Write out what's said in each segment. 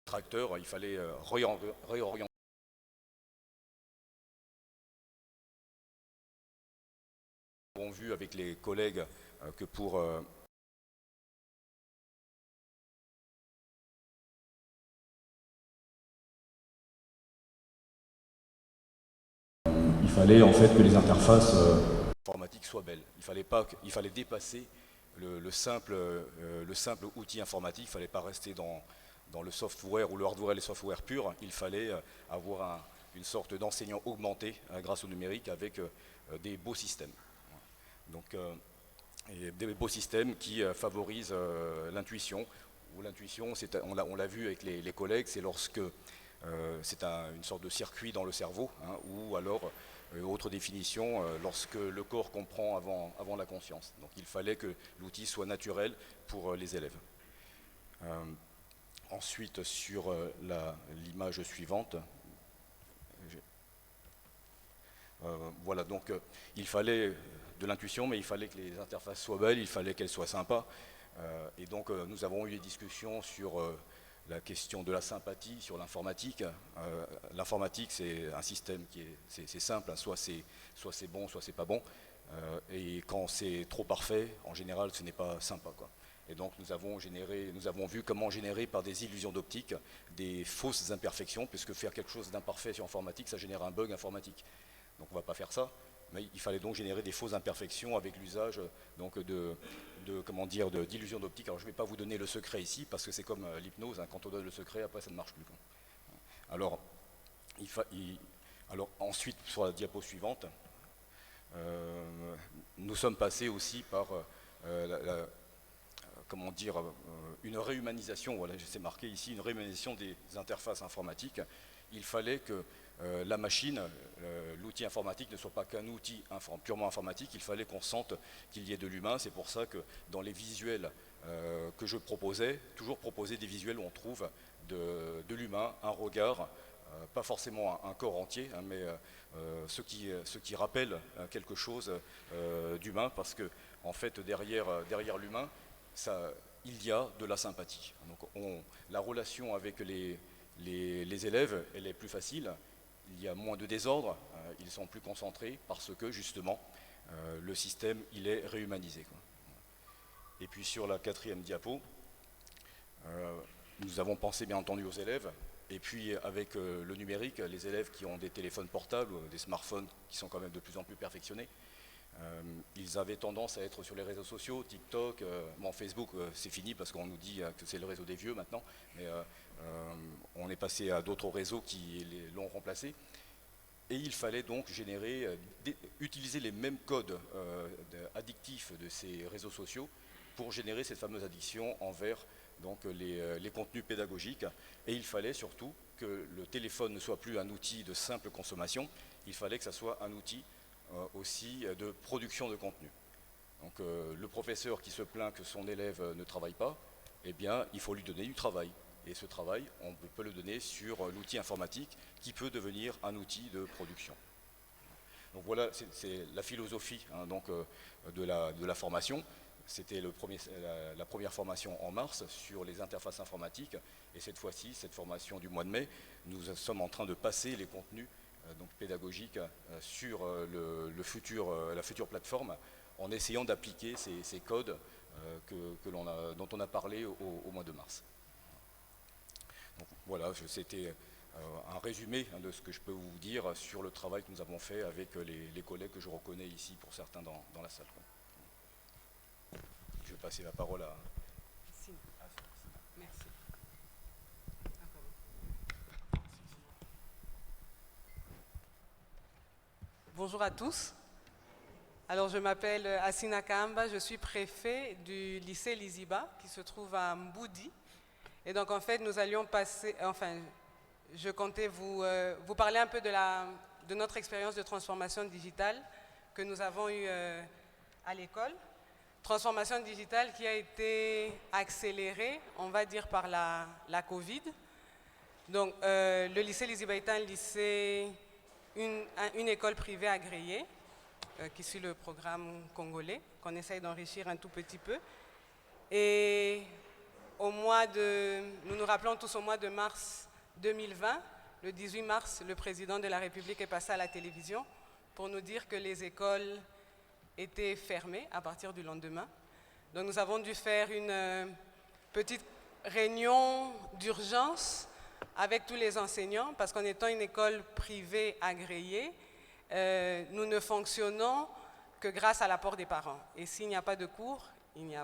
tracteurs, il fallait réorienter. Nous avons vu avec les collègues que pour il fallait en fait que les interfaces informatiques soient belles. Il fallait dépasser le simple outil informatique. Il ne fallait pas rester dans le software ou le hardware et les softwares purs. Il fallait avoir une sorte d'enseignant augmenté grâce au numérique avec des beaux systèmes. Donc, et des beaux systèmes qui favorisent l'intuition. L'intuition, on l'a vu avec les collègues, c'est lorsque c'est une sorte de circuit dans le cerveau, hein, ou alors, autre définition, lorsque le corps comprend avant la conscience. Donc il fallait que l'outil soit naturel pour les élèves. Ensuite, sur l'image suivante, voilà, donc il fallait de l'intuition, mais il fallait que les interfaces soient belles, il fallait qu'elles soient sympas. Et donc nous avons eu des discussions sur la question de la sympathie, sur l'informatique. L'informatique, c'est un système qui c'est simple, hein, soit c'est bon, soit c'est pas bon. Et quand c'est trop parfait, en général, ce n'est pas sympa, quoi. Et donc nous avons vu comment générer par des illusions d'optique des fausses imperfections, puisque faire quelque chose d'imparfait sur informatique, ça génère un bug informatique. Donc on ne va pas faire ça, mais il fallait donc générer des fausses imperfections avec l'usage d'illusions d'optique. Alors je ne vais pas vous donner le secret ici, parce que c'est comme l'hypnose, hein, quand on donne le secret, après ça ne marche plus, quoi. Alors, alors ensuite, sur la diapo suivante, nous sommes passés aussi par une réhumanisation, voilà, c'est marqué ici, une réhumanisation des interfaces informatiques. Il fallait que la machine, l'outil informatique ne soit pas qu'un outil purement informatique, il fallait qu'on sente qu'il y ait de l'humain. C'est pour ça que dans les visuels que je proposais, toujours proposer des visuels où on trouve de l'humain, un regard, pas forcément un corps entier, hein, mais ce qui rappelle quelque chose d'humain, parce que en fait derrière l'humain, il y a de la sympathie. Donc la relation avec les élèves, elle est plus facile, il y a moins de désordre, ils sont plus concentrés parce que justement le système il est réhumanisé, quoi. Et puis sur la 4e diapo, nous avons pensé bien entendu aux élèves, et puis avec le numérique, les élèves qui ont des téléphones portables, des smartphones qui sont quand même de plus en plus perfectionnés, ils avaient tendance à être sur les réseaux sociaux, TikTok, bon, Facebook c'est fini parce qu'on nous dit que c'est le réseau des vieux maintenant, mais on est passé à d'autres réseaux qui l'ont remplacé. Et il fallait donc utiliser les mêmes codes addictifs de ces réseaux sociaux pour générer cette fameuse addiction envers donc, les contenus pédagogiques. Et il fallait surtout que le téléphone ne soit plus un outil de simple consommation, il fallait que ça soit un outil aussi de production de contenu. Donc le professeur qui se plaint que son élève ne travaille pas, eh bien il faut lui donner du travail. Et ce travail, on peut le donner sur l'outil informatique qui peut devenir un outil de production. Donc voilà, c'est la philosophie, hein, donc, de la formation. C'était la première formation en mars sur les interfaces informatiques. Et cette fois-ci, cette formation du mois de mai, nous sommes en train de passer les contenus donc pédagogiques sur la future plateforme en essayant d'appliquer ces codes dont on a parlé au mois de mars. Donc, voilà, c'était un résumé, hein, de ce que je peux vous dire sur le travail que nous avons fait avec les collègues que je reconnais ici pour certains dans la salle. Je vais passer la parole à... Merci. Bonjour à tous. Alors je m'appelle Assina Kamba, je suis préfet du lycée Liziba qui se trouve à Mboudi. Et donc en fait nous allions passer, enfin je comptais vous parler un peu de notre expérience de transformation digitale que nous avons eue à l'école. Transformation digitale qui a été accélérée, on va dire, par la Covid. Donc le lycée Liziba est un lycée, une école privée agréée qui suit le programme congolais, qu'on essaye d'enrichir un tout petit peu. Et nous nous rappelons tous au mois de mars 2020, le 18 mars, le président de la République est passé à la télévision pour nous dire que les écoles étaient fermées à partir du lendemain. Donc nous avons dû faire une petite réunion d'urgence avec tous les enseignants, parce qu'en étant une école privée agréée, nous ne fonctionnons que grâce à l'apport des parents. Et s'il n'y a pas de cours, il n'y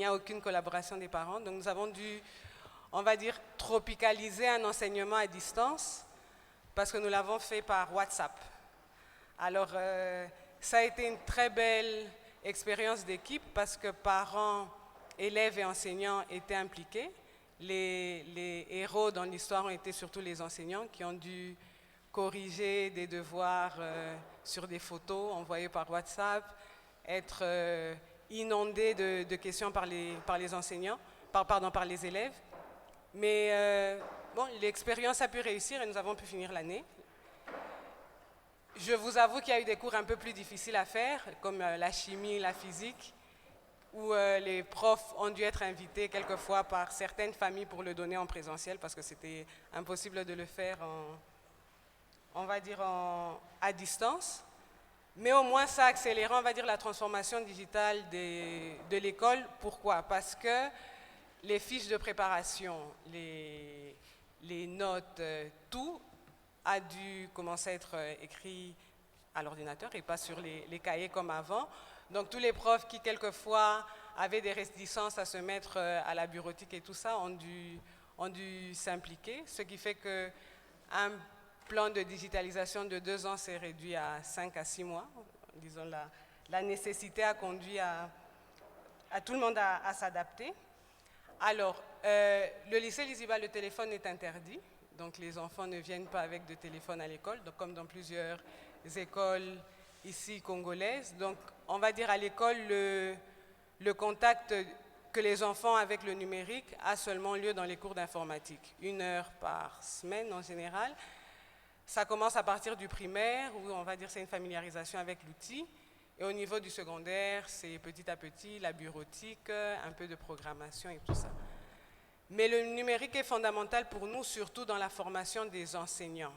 a aucune collaboration des parents. Donc nous avons dû, on va dire, tropicaliser un enseignement à distance, parce que nous l'avons fait par WhatsApp. Alors, ça a été une très belle expérience d'équipe, parce que parents, élèves et enseignants étaient impliqués. Les héros dans l'histoire ont été surtout les enseignants qui ont dû corriger des devoirs sur des photos envoyées par WhatsApp, être inondés de questions par les enseignants, par les élèves. Mais bon, l'expérience a pu réussir et nous avons pu finir l'année. Je vous avoue qu'il y a eu des cours un peu plus difficiles à faire, comme la chimie, la physique, où les profs ont dû être invités quelquefois par certaines familles pour le donner en présentiel, parce que c'était impossible de le faire à distance. Mais au moins, ça a accéléré, on va dire, la transformation digitale de l'école. Pourquoi? Parce que les fiches de préparation, les notes, tout a dû commencer à être écrit à l'ordinateur et pas sur les cahiers comme avant. Donc tous les profs qui quelquefois avaient des réticences à se mettre à la bureautique et tout ça ont dû s'impliquer, ce qui fait qu'un plan de digitalisation de 2 ans s'est réduit à 5 à 6 mois. Disons, la nécessité a conduit à tout le monde à s'adapter. Alors, le lycée Liziba, le téléphone est interdit, donc les enfants ne viennent pas avec de téléphone à l'école, donc comme dans plusieurs écoles ici congolaises. Donc, on va dire à l'école, le contact que les enfants avec le numérique a seulement lieu dans les cours d'informatique, 1 heure par semaine en général. Ça commence à partir du primaire, où on va dire c'est une familiarisation avec l'outil. Et au niveau du secondaire, c'est petit à petit la bureautique, un peu de programmation et tout ça. Mais le numérique est fondamental pour nous, surtout dans la formation des enseignants.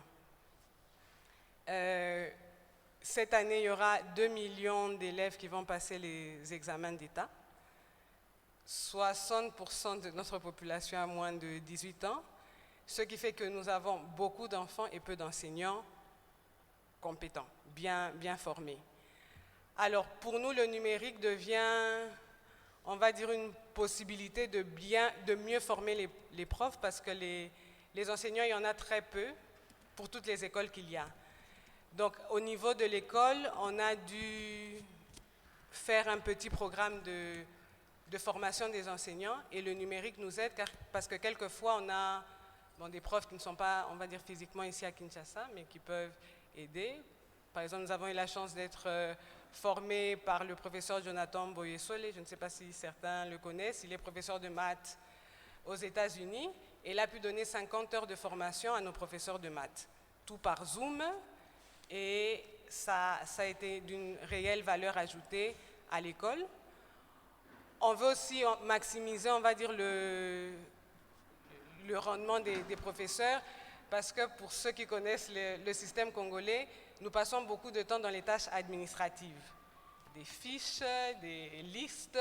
Cette année, il y aura 2 millions d'élèves qui vont passer les examens d'État. 60% de notre population a moins de 18 ans, ce qui fait que nous avons beaucoup d'enfants et peu d'enseignants compétents, bien formés. Alors, pour nous, le numérique devient, on va dire, une possibilité de mieux former les profs, parce que les enseignants, il y en a très peu pour toutes les écoles qu'il y a. Donc, au niveau de l'école, on a dû faire un petit programme de formation des enseignants, et le numérique nous aide parce que quelquefois, on a des profs qui ne sont pas, on va dire, physiquement ici à Kinshasa, mais qui peuvent aider. Par exemple, nous avons eu la chance d'être formés par le professeur Jonathan Boyesole, je ne sais pas si certains le connaissent, il est professeur de maths aux États-Unis, et il a pu donner 50 heures de formation à nos professeurs de maths, tout par Zoom, et ça a été d'une réelle valeur ajoutée à l'école. On veut aussi maximiser, on va dire, le rendement des professeurs, parce que pour ceux qui connaissent le système congolais, nous passons beaucoup de temps dans les tâches administratives, des fiches, des listes.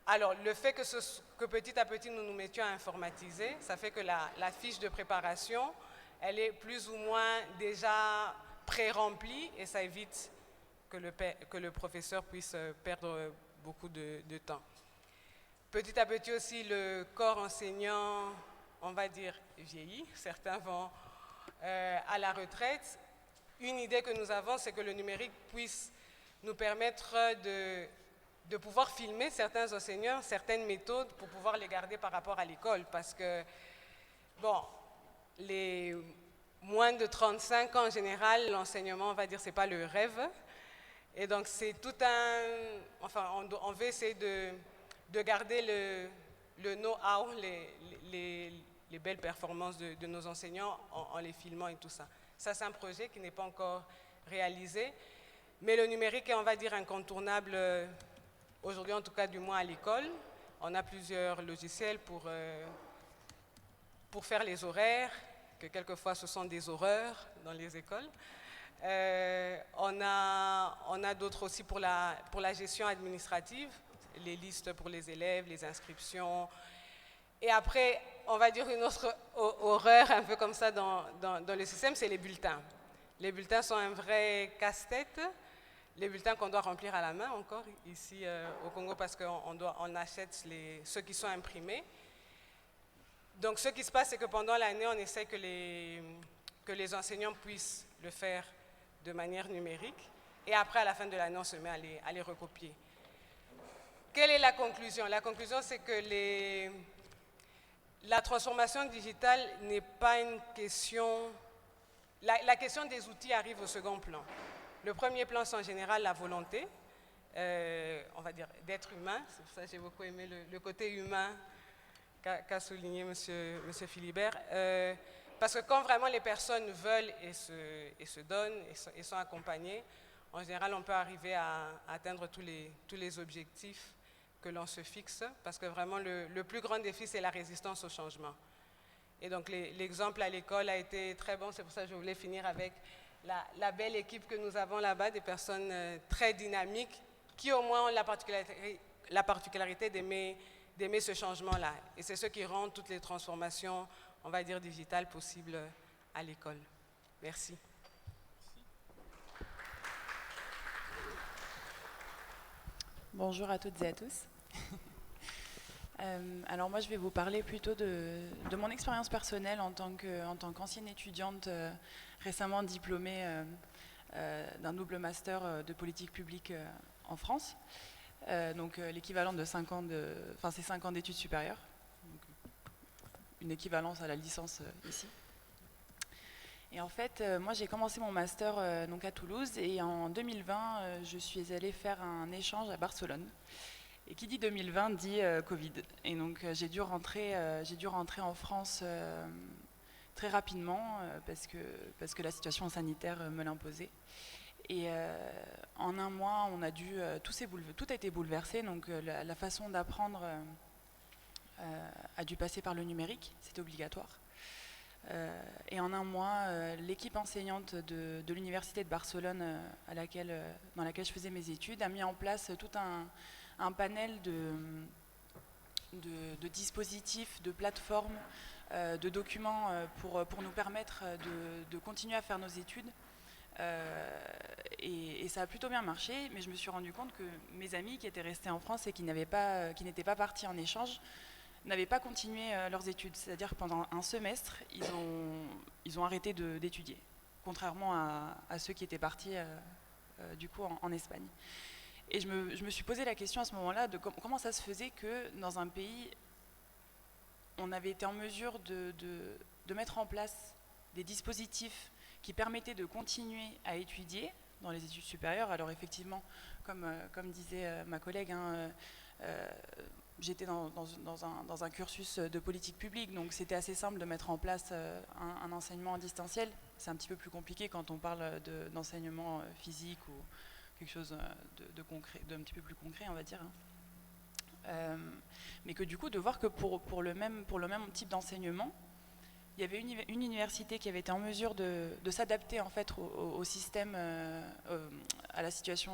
Alors, le fait que petit à petit nous nous mettions à informatiser, ça fait que la fiche de préparation, elle est plus ou moins déjà pré-remplie, et ça évite que le professeur puisse perdre beaucoup de temps. Petit à petit aussi, le corps enseignant, on va dire, vieillit. Certains vont à la retraite. Une idée que nous avons, c'est que le numérique puisse nous permettre de pouvoir filmer certains enseignants, certaines méthodes, pour pouvoir les garder par rapport à l'école. Parce que, bon, les moins de 35 ans en général, l'enseignement, on va dire, c'est pas le rêve. Et donc, c'est tout on veut essayer de garder le know-how, les belles performances de nos enseignants en les filmant et tout ça. Ça, c'est un projet qui n'est pas encore réalisé, mais le numérique est, on va dire, incontournable aujourd'hui, en tout cas du moins à l'école. On a plusieurs logiciels pour faire les horaires, que quelquefois ce sont des horreurs dans les écoles. On a d'autres aussi pour la gestion administrative, les listes pour les élèves, les inscriptions. Et après, on va dire une autre horreur un peu comme ça dans le système, c'est les bulletins. Les bulletins sont un vrai casse-tête. Les bulletins qu'on doit remplir à la main encore ici au Congo parce qu'on achète ceux qui sont imprimés. Donc ce qui se passe, c'est que pendant l'année, on essaie que les enseignants puissent le faire de manière numérique. Et après, à la fin de l'année, on se met à les recopier. Quelle est la conclusion? La conclusion, c'est que la transformation digitale n'est pas une question... La question des outils arrive au second plan. Le premier plan, c'est en général la volonté, on va dire, d'être humain. C'est pour ça que j'ai beaucoup aimé le côté humain qu'a souligné M. Philibert. Parce que quand vraiment les personnes veulent et se donnent et sont accompagnées, en général, on peut arriver à atteindre tous les objectifs que l'on se fixe. Parce que vraiment, le plus grand défi, c'est la résistance au changement. Et donc, l'exemple à l'école a été très bon. C'est pour ça que je voulais finir avec la belle équipe que nous avons là-bas, des personnes très dynamiques qui au moins ont la particularité d'aimer ce changement-là. Et c'est ce qui rend toutes les transformations, on va dire, digitales possibles à l'école. Merci. Bonjour à toutes et à tous. Alors moi je vais vous parler plutôt de mon expérience personnelle en tant qu'ancienne étudiante récemment diplômée d'un double master de politique publique en France. Donc l'équivalent de 5 ans c'est 5 ans d'études supérieures, donc, une équivalence à la licence ici. Et en fait, moi j'ai commencé mon master donc à Toulouse et en 2020, je suis allée faire un échange à Barcelone. Et qui dit 2020 dit Covid. Et donc j'ai dû rentrer en France très rapidement parce que la situation sanitaire me l'imposait. Et en un mois, tout a été bouleversé. Donc la façon d'apprendre a dû passer par le numérique, c'était obligatoire. Et en un mois, l'équipe enseignante de l'université de Barcelone dans laquelle je faisais mes études a mis en place tout un panel de dispositifs, de plateformes, de documents pour nous permettre de continuer à faire nos études. Et ça a plutôt bien marché, mais je me suis rendu compte que mes amis qui étaient restés en France et qui n'étaient pas partis en échange n'avaient pas continué leurs études. C'est-à-dire que pendant un semestre, ils ont arrêté d'étudier, contrairement à ceux qui étaient partis du coup en Espagne. Et je me suis posé la question à ce moment-là de comment ça se faisait que dans un pays, on avait été en mesure de mettre en place des dispositifs qui permettaient de continuer à étudier dans les études supérieures. Alors effectivement, comme disait ma collègue, j'étais dans un cursus de politique publique, donc c'était assez simple de mettre en place un enseignement en distanciel. C'est un petit peu plus compliqué quand on parle d'enseignement physique ou quelque chose d'un petit peu plus concret, on va dire. Mais que du coup, de voir que pour le même type d'enseignement, il y avait une université qui avait été en mesure de s'adapter en fait au système, à la situation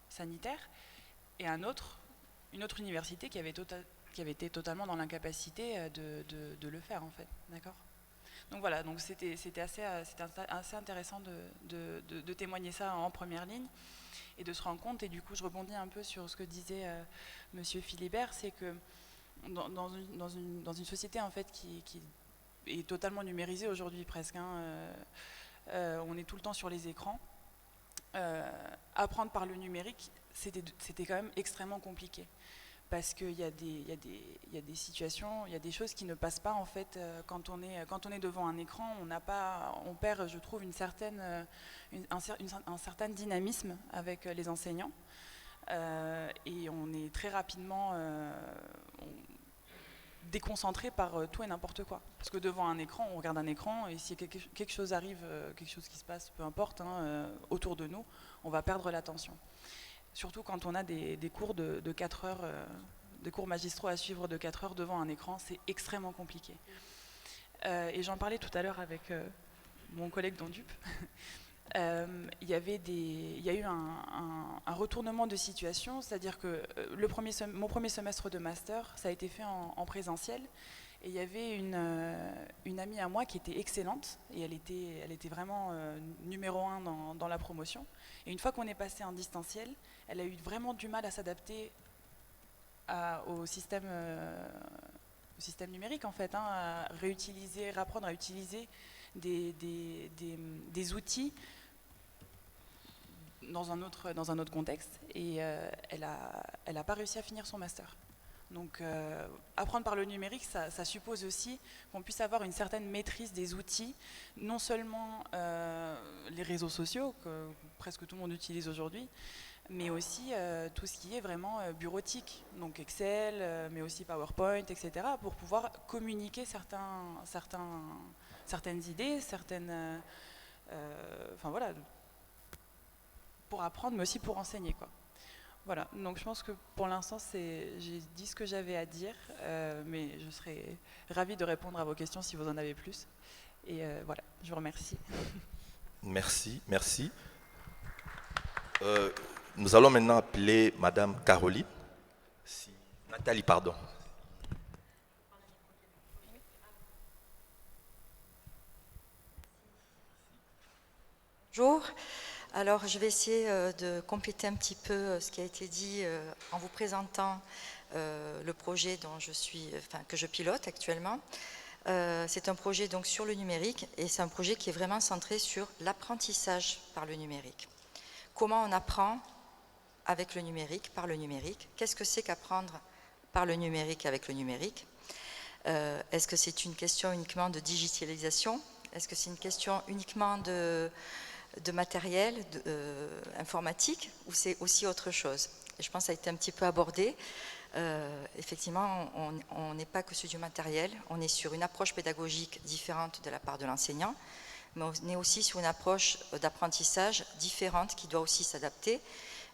sanitaire, et une autre université qui avait été totalement dans l'incapacité de le faire en fait, d'accord ? Donc voilà, donc c'était assez intéressant de témoigner ça en première ligne et de se rendre compte, et du coup je rebondis un peu sur ce que disait Monsieur Philibert, c'est que dans une société en fait qui est totalement numérisée aujourd'hui presque, on est tout le temps sur les écrans, apprendre par le numérique c'était quand même extrêmement compliqué. Parce qu'il y a des situations, il y a des choses qui ne passent pas en fait quand on est devant un écran. On perd, je trouve, un certain dynamisme avec les enseignants, et on est très rapidement déconcentré par tout et n'importe quoi. Parce que devant un écran, on regarde un écran, et si quelque chose arrive, quelque chose qui se passe, peu importe, autour de nous, on va perdre l'attention. Surtout quand on a des cours de 4 heures de cours magistraux à suivre de 4 heures devant un écran, c'est extrêmement compliqué. Et j'en parlais tout à l'heure avec mon collègue Dondup. Il y a eu un retournement de situation, c'est-à-dire que mon premier semestre de master, ça a été fait en présentiel, et il y avait une amie à moi qui était excellente, et elle était vraiment numéro 1 dans la promotion. Et une fois qu'on est passé en distanciel, elle a eu vraiment du mal à s'adapter au système numérique, en fait, hein, à réapprendre à utiliser des outils dans un autre contexte, et elle a pas réussi à finir son master. Donc apprendre par le numérique, ça suppose aussi qu'on puisse avoir une certaine maîtrise des outils, non seulement les réseaux sociaux, que presque tout le monde utilise aujourd'hui, mais aussi tout ce qui est vraiment bureautique, donc Excel, mais aussi PowerPoint, etc., pour pouvoir communiquer certaines idées, enfin voilà, pour apprendre, mais aussi pour enseigner, quoi. Voilà, donc je pense que pour l'instant, j'ai dit ce que j'avais à dire, mais je serais ravie de répondre à vos questions si vous en avez plus. Et voilà, je vous remercie. Merci, merci. Nous allons maintenant appeler Madame Caroline. Nathalie, pardon. Bonjour. Alors, je vais essayer de compléter un petit peu ce qui a été dit en vous présentant le projet que je pilote actuellement. C'est un projet donc sur le numérique, et c'est un projet qui est vraiment centré sur l'apprentissage par le numérique. Comment on apprend avec le numérique, par le numérique? Qu'est-ce que c'est qu'apprendre par le numérique avec le numérique? Est-ce que c'est une question uniquement de digitalisation? Est-ce que c'est une question uniquement de matériel informatique, ou c'est aussi autre chose? Et je pense que ça a été un petit peu abordé. Effectivement, on n'est pas que sur du matériel, on est sur une approche pédagogique différente de la part de l'enseignant, mais on est aussi sur une approche d'apprentissage différente qui doit aussi s'adapter,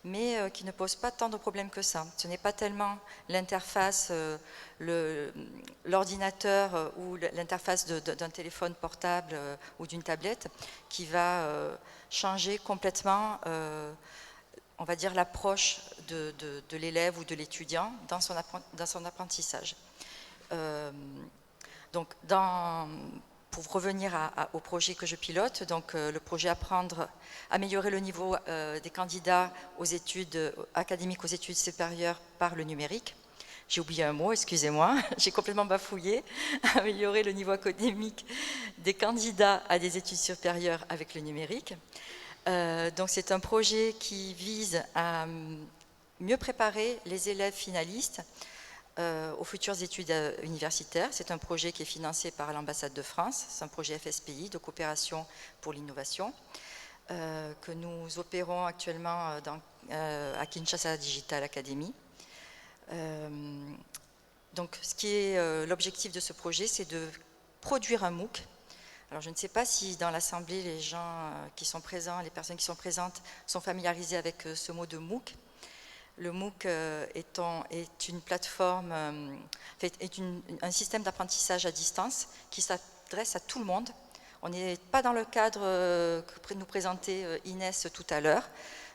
mais qui ne pose pas tant de problèmes que ça. Ce n'est pas tellement l'interface, l'ordinateur ou l'interface d'un téléphone portable ou d'une tablette qui va changer complètement, on va dire, l'approche de l'élève ou de l'étudiant dans son apprentissage. Donc, pour revenir au projet que je pilote, donc le projet améliorer le niveau des candidats aux études académiques, aux études supérieures par le numérique. J'ai oublié un mot, excusez-moi, j'ai complètement bafouillé. Améliorer le niveau académique des candidats à des études supérieures avec le numérique. Donc c'est un projet qui vise à mieux préparer les élèves finalistes aux futures études universitaires. C'est un projet qui est financé par l'ambassade de France, c'est un projet FSPI de coopération pour l'innovation que nous opérons actuellement à Kinshasa Digital Academy. Donc ce qui est l'objectif de ce projet, c'est de produire un MOOC. Alors je ne sais pas si dans l'Assemblée, les gens qui sont présents, les personnes qui sont présentes sont familiarisées avec ce mot de MOOC. Le MOOC est une plateforme, un système d'apprentissage à distance qui s'adresse à tout le monde. On n'est pas dans le cadre que nous présentait Inès tout à l'heure.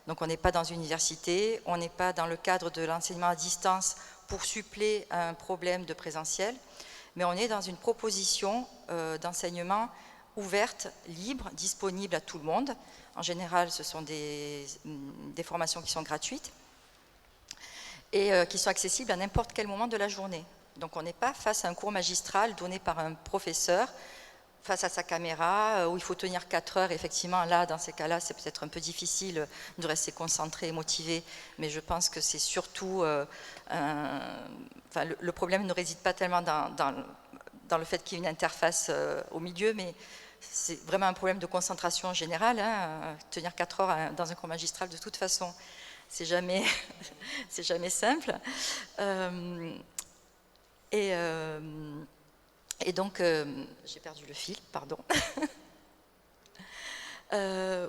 Donc on n'est pas dans une université, on n'est pas dans le cadre de l'enseignement à distance pour suppléer à un problème de présentiel, mais on est dans une proposition d'enseignement ouverte, libre, disponible à tout le monde. En général, ce sont des formations qui sont gratuites et qui sont accessibles à n'importe quel moment de la journée. Donc on n'est pas face à un cours magistral donné par un professeur face à sa caméra, où il faut tenir 4 heures. Effectivement, là, dans ces cas-là, c'est peut-être un peu difficile de rester concentré et motivé, mais je pense que c'est surtout... le problème ne réside pas tellement dans le fait qu'il y ait une interface au milieu, mais c'est vraiment un problème de concentration générale. Hein. Tenir 4 heures dans un cours magistral, de toute façon, c'est jamais, c'est jamais simple. Et donc, j'ai perdu le fil, pardon.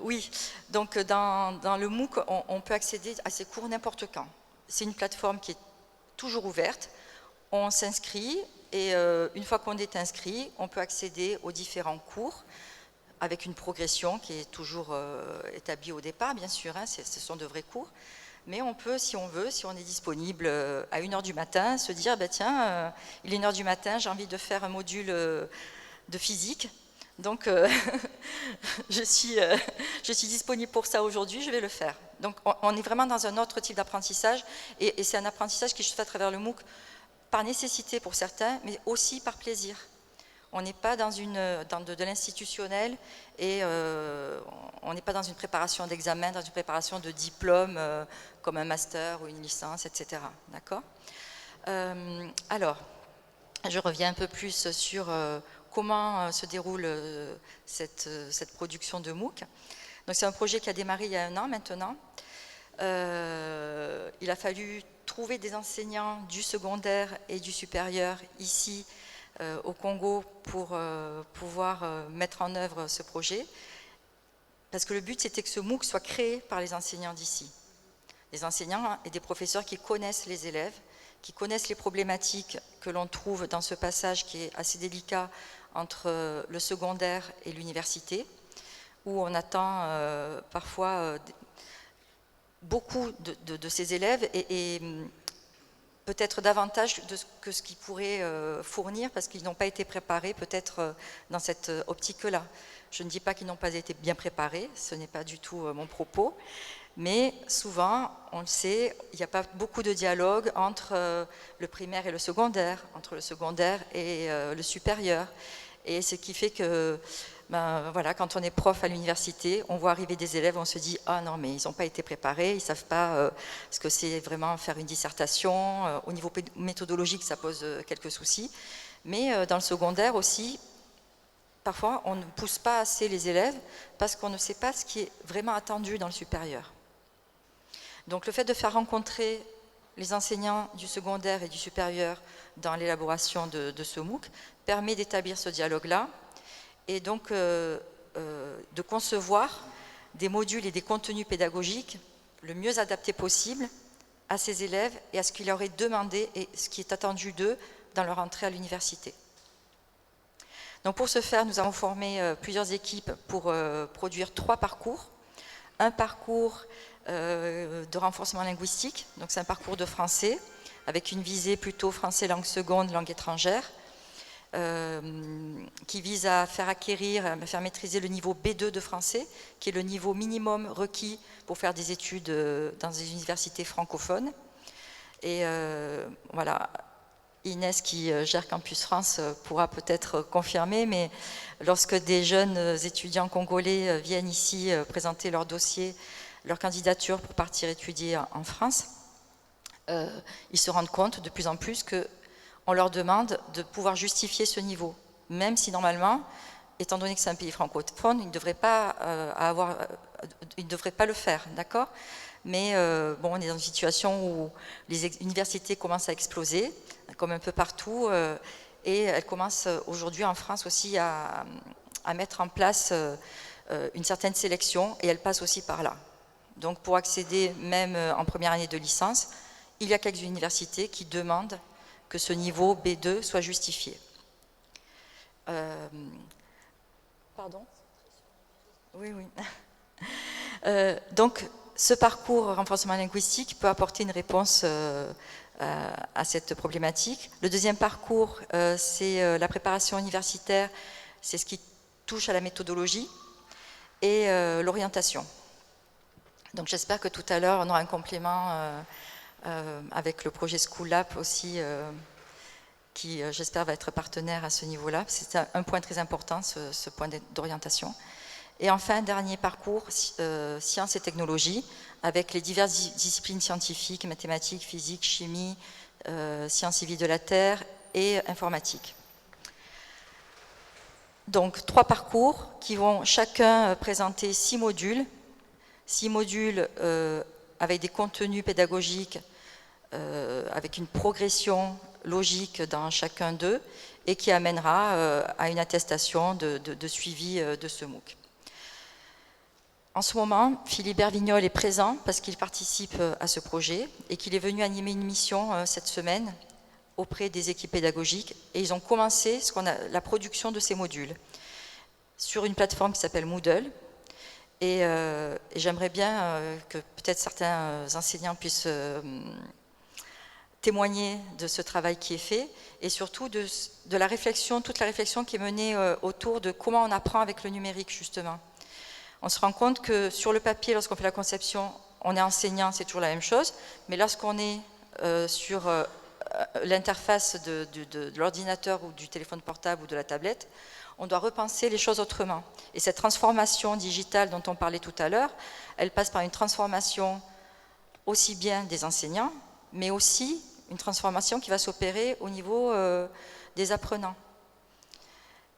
Oui, donc dans le MOOC, on peut accéder à ces cours n'importe quand. C'est une plateforme qui est toujours ouverte. On s'inscrit et une fois qu'on est inscrit, on peut accéder aux différents cours avec une progression qui est toujours établie au départ, bien sûr, hein, ce sont de vrais cours. Mais on peut, si on veut, si on est disponible à 1h du matin, se dire, bah, tiens, il est 1h du matin, j'ai envie de faire un module de physique. Donc, je suis disponible pour ça aujourd'hui, je vais le faire. Donc, on est vraiment dans un autre type d'apprentissage, et c'est un apprentissage qui se fait à travers le MOOC par nécessité pour certains, mais aussi par plaisir. On n'est pas dans de l'institutionnel, et on n'est pas dans une préparation d'examen, dans une préparation de diplôme, comme un master ou une licence, etc. D'accord ? Alors, je reviens un peu plus sur comment se déroule cette production de MOOC. Donc, c'est un projet qui a démarré il y a 1 an maintenant. Il a fallu trouver des enseignants du secondaire et du supérieur ici au Congo pour pouvoir mettre en œuvre ce projet. Parce que le but, c'était que ce MOOC soit créé par les enseignants d'ici. Des enseignants et des professeurs qui connaissent les élèves, qui connaissent les problématiques que l'on trouve dans ce passage qui est assez délicat entre le secondaire et l'université, où on attend parfois beaucoup de ces élèves et peut-être davantage que ce qu'ils pourraient fournir parce qu'ils n'ont pas été préparés peut-être dans cette optique-là. Je ne dis pas qu'ils n'ont pas été bien préparés, ce n'est pas du tout mon propos, mais souvent, on le sait, il n'y a pas beaucoup de dialogue entre le primaire et le secondaire, entre le secondaire et le supérieur. Et ce qui fait que, ben, voilà, quand on est prof à l'université, on voit arriver des élèves, on se dit « Ah non, mais ils n'ont pas été préparés, ils ne savent pas ce que c'est vraiment faire une dissertation. Au niveau méthodologique, ça pose quelques soucis. Mais dans le secondaire aussi, parfois, on ne pousse pas assez les élèves parce qu'on ne sait pas ce qui est vraiment attendu dans le supérieur. Donc le fait de faire rencontrer les enseignants du secondaire et du supérieur dans l'élaboration de ce MOOC permet d'établir ce dialogue-là et donc de concevoir des modules et des contenus pédagogiques le mieux adaptés possible à ces élèves et à ce qu'il leur est demandé et ce qui est attendu d'eux dans leur entrée à l'université. Donc pour ce faire, nous avons formé plusieurs équipes pour produire 3 parcours. Un parcours de renforcement linguistique, donc c'est un parcours de français, avec une visée plutôt français langue seconde, langue étrangère, qui vise à faire acquérir, à faire maîtriser le niveau B2 de français, qui est le niveau minimum requis pour faire des études dans des universités francophones. Et voilà, Inès qui gère Campus France pourra peut-être confirmer, mais lorsque des jeunes étudiants congolais viennent ici présenter leur dossier, leur candidature pour partir étudier en France, ils se rendent compte de plus en plus qu'on leur demande de pouvoir justifier ce niveau, même si normalement, étant donné que c'est un pays francophone, ils ne devraient pas le faire, d'accord ? Mais bon, on est dans une situation où les universités commencent à exploser, comme un peu partout, et elles commencent aujourd'hui en France aussi à mettre en place une certaine sélection, et elles passent aussi par là. Donc pour accéder même en première année de licence, il y a quelques universités qui demandent que ce niveau B2 soit justifié. Pardon ? Oui, oui. Donc, ce parcours renforcement linguistique peut apporter une réponse à cette problématique. Le deuxième parcours, c'est la préparation universitaire, c'est ce qui touche à la méthodologie et l'orientation. Donc j'espère que tout à l'heure, on aura un complément avec le projet School Lab aussi, qui j'espère va être partenaire à ce niveau-là. C'est un point très important, ce point d'orientation. Et enfin, dernier parcours, sciences et technologies, avec les diverses disciplines scientifiques, mathématiques, physique, chimie, sciences et vie de la Terre et informatique. Donc 3 parcours qui vont chacun présenter 6 modules. 6 modules avec des contenus pédagogiques, avec une progression logique dans chacun d'eux et qui amènera à une attestation de suivi de ce MOOC. En ce moment, Philibert Vignol est présent parce qu'il participe à ce projet et qu'il est venu animer une mission cette semaine auprès des équipes pédagogiques. Et ils ont commencé la production de ces modules sur une plateforme qui s'appelle Moodle. Et j'aimerais bien que peut-être certains enseignants puissent témoigner de ce travail qui est fait et surtout de la réflexion, toute la réflexion qui est menée autour de comment on apprend avec le numérique justement. On se rend compte que sur le papier, lorsqu'on fait la conception, on est enseignant, c'est toujours la même chose, mais lorsqu'on est sur l'interface de l'ordinateur ou du téléphone portable ou de la tablette, on doit repenser les choses autrement. Et cette transformation digitale dont on parlait tout à l'heure, elle passe par une transformation aussi bien des enseignants, mais aussi une transformation qui va s'opérer au niveau des apprenants.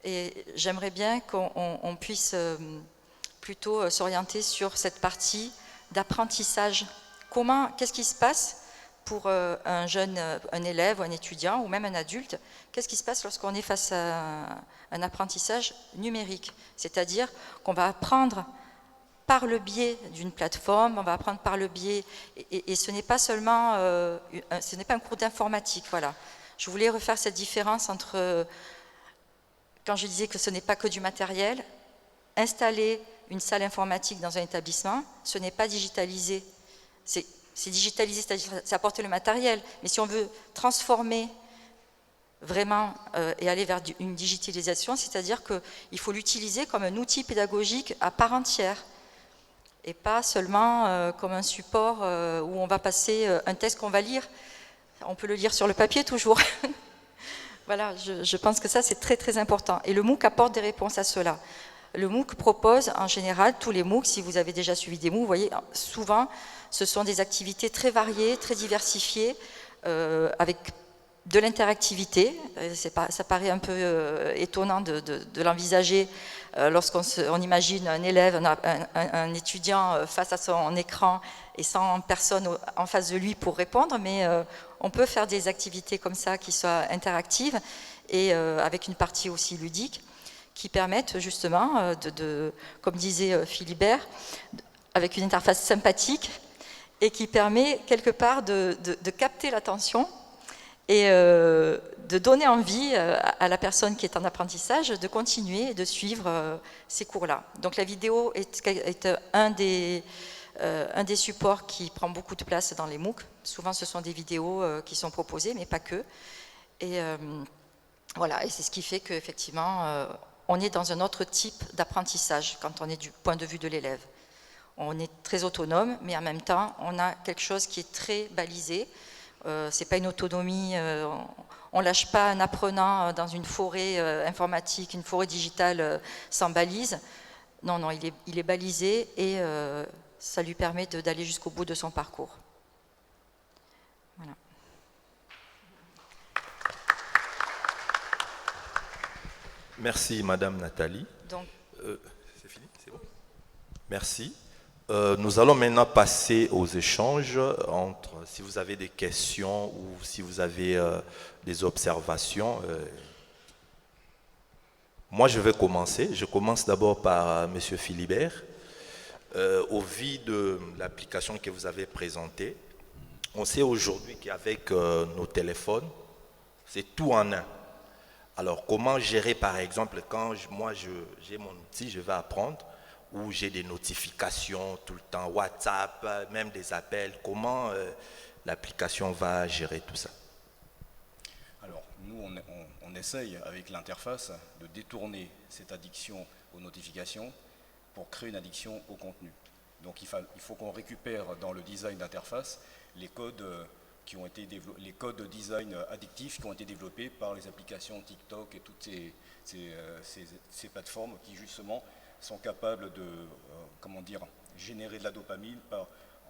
Et j'aimerais bien qu'on puisse plutôt s'orienter sur cette partie d'apprentissage. Qu'est-ce qui se passe pour un élève ou un étudiant ou même un adulte, qu'est-ce qui se passe lorsqu'on est face à un apprentissage numérique? C'est-à-dire qu'on va apprendre par le biais d'une plateforme, on va apprendre par le biais, et ce n'est pas seulement, ce n'est pas un cours d'informatique, voilà. Je voulais refaire cette différence entre, quand je disais que ce n'est pas que du matériel, installer une salle informatique dans un établissement, ce n'est pas digitalisé, c'est digitalisé, c'est-à-dire c'est apporter le matériel, mais si on veut transformer vraiment et aller vers une digitalisation, c'est-à-dire qu'il faut l'utiliser comme un outil pédagogique à part entière et pas seulement comme un support où on va passer un texte qu'on va lire, on peut le lire sur le papier toujours. Voilà, je pense que ça c'est très très important et le MOOC apporte des réponses à cela. Le MOOC propose en général, tous les MOOC, si vous avez déjà suivi des MOOC, vous voyez, souvent ce sont des activités très variées, très diversifiées, avec de l'interactivité. Ça paraît un peu étonnant de l'envisager lorsqu'on imagine un élève, un étudiant face à son écran et sans personne en face de lui pour répondre, mais on peut faire des activités comme ça qui soient interactives et avec une partie aussi ludique, qui permettent justement, comme disait Philibert, avec une interface sympathique et qui permet quelque part de capter l'attention et de donner envie à la personne qui est en apprentissage de continuer et de suivre ces cours-là. Donc la vidéo est un des supports qui prend beaucoup de place dans les MOOC. Souvent ce sont des vidéos qui sont proposées, mais pas que. Et voilà, et c'est ce qui fait qu'effectivement, on est dans un autre type d'apprentissage quand on est du point de vue de l'élève. On est très autonome, mais en même temps, on a quelque chose qui est très balisé. Ce n'est pas une autonomie, on ne lâche pas un apprenant dans une forêt informatique, une forêt digitale sans balise. Non, non, il est balisé et ça lui permet d'aller jusqu'au bout de son parcours. Voilà. Merci, Madame Nathalie. C'est fini, c'est bon. Merci. Nous allons maintenant passer aux échanges entre, si vous avez des questions ou si vous avez des observations. Moi, je vais commencer. Je commence d'abord par Monsieur Philibert. Au vu de l'application que vous avez présentée, on sait aujourd'hui qu'avec nos téléphones, c'est tout en un. Alors, comment gérer, par exemple, quand j'ai mon outil, je vais apprendre, où j'ai des notifications tout le temps, WhatsApp, même des appels, comment l'application va gérer tout ça? Alors, nous, on essaye, avec l'interface, de détourner cette addiction aux notifications pour créer une addiction au contenu. Donc, il faut qu'on récupère dans le design d'interface les codes les codes de design addictifs qui ont été développés par les applications TikTok et toutes ces plateformes qui justement sont capables de générer de la dopamine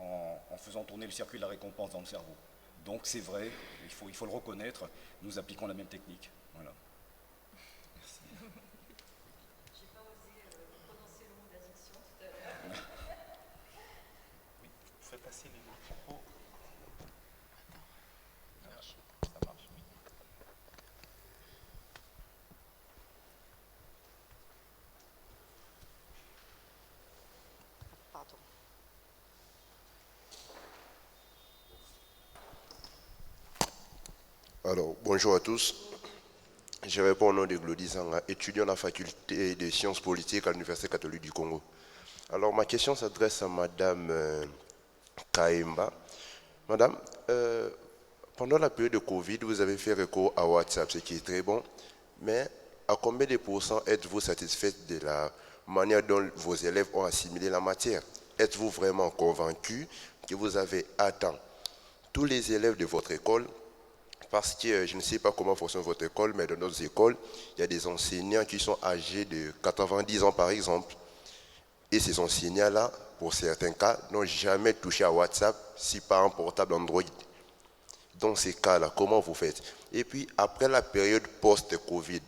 en faisant tourner le circuit de la récompense dans le cerveau. Donc c'est vrai, il faut le reconnaître, nous appliquons la même technique. Voilà. Merci. Je n'ai pas osé prononcer le mot d'addiction tout à l'heure. Oui, faites passer les mots. Alors, bonjour à tous. Je réponds au nom de Glody Zanga, étudiant à la faculté des sciences politiques à l'Université catholique du Congo. Alors, ma question s'adresse à Madame Kaimba. Madame, pendant la période de Covid, vous avez fait recours à WhatsApp, ce qui est très bon, mais à combien de pourcents êtes-vous satisfaite de la manière dont vos élèves ont assimilé la matière? Êtes-vous vraiment convaincu que vous avez atteint tous les élèves de votre école? Parce que je ne sais pas comment fonctionne votre école, mais dans notre école, il y a des enseignants qui sont âgés de 90 ans par exemple. Et ces enseignants-là, pour certains cas, n'ont jamais touché à WhatsApp, si pas un portable Android. Dans ces cas-là, comment vous faites? Et puis, après la période post-Covid,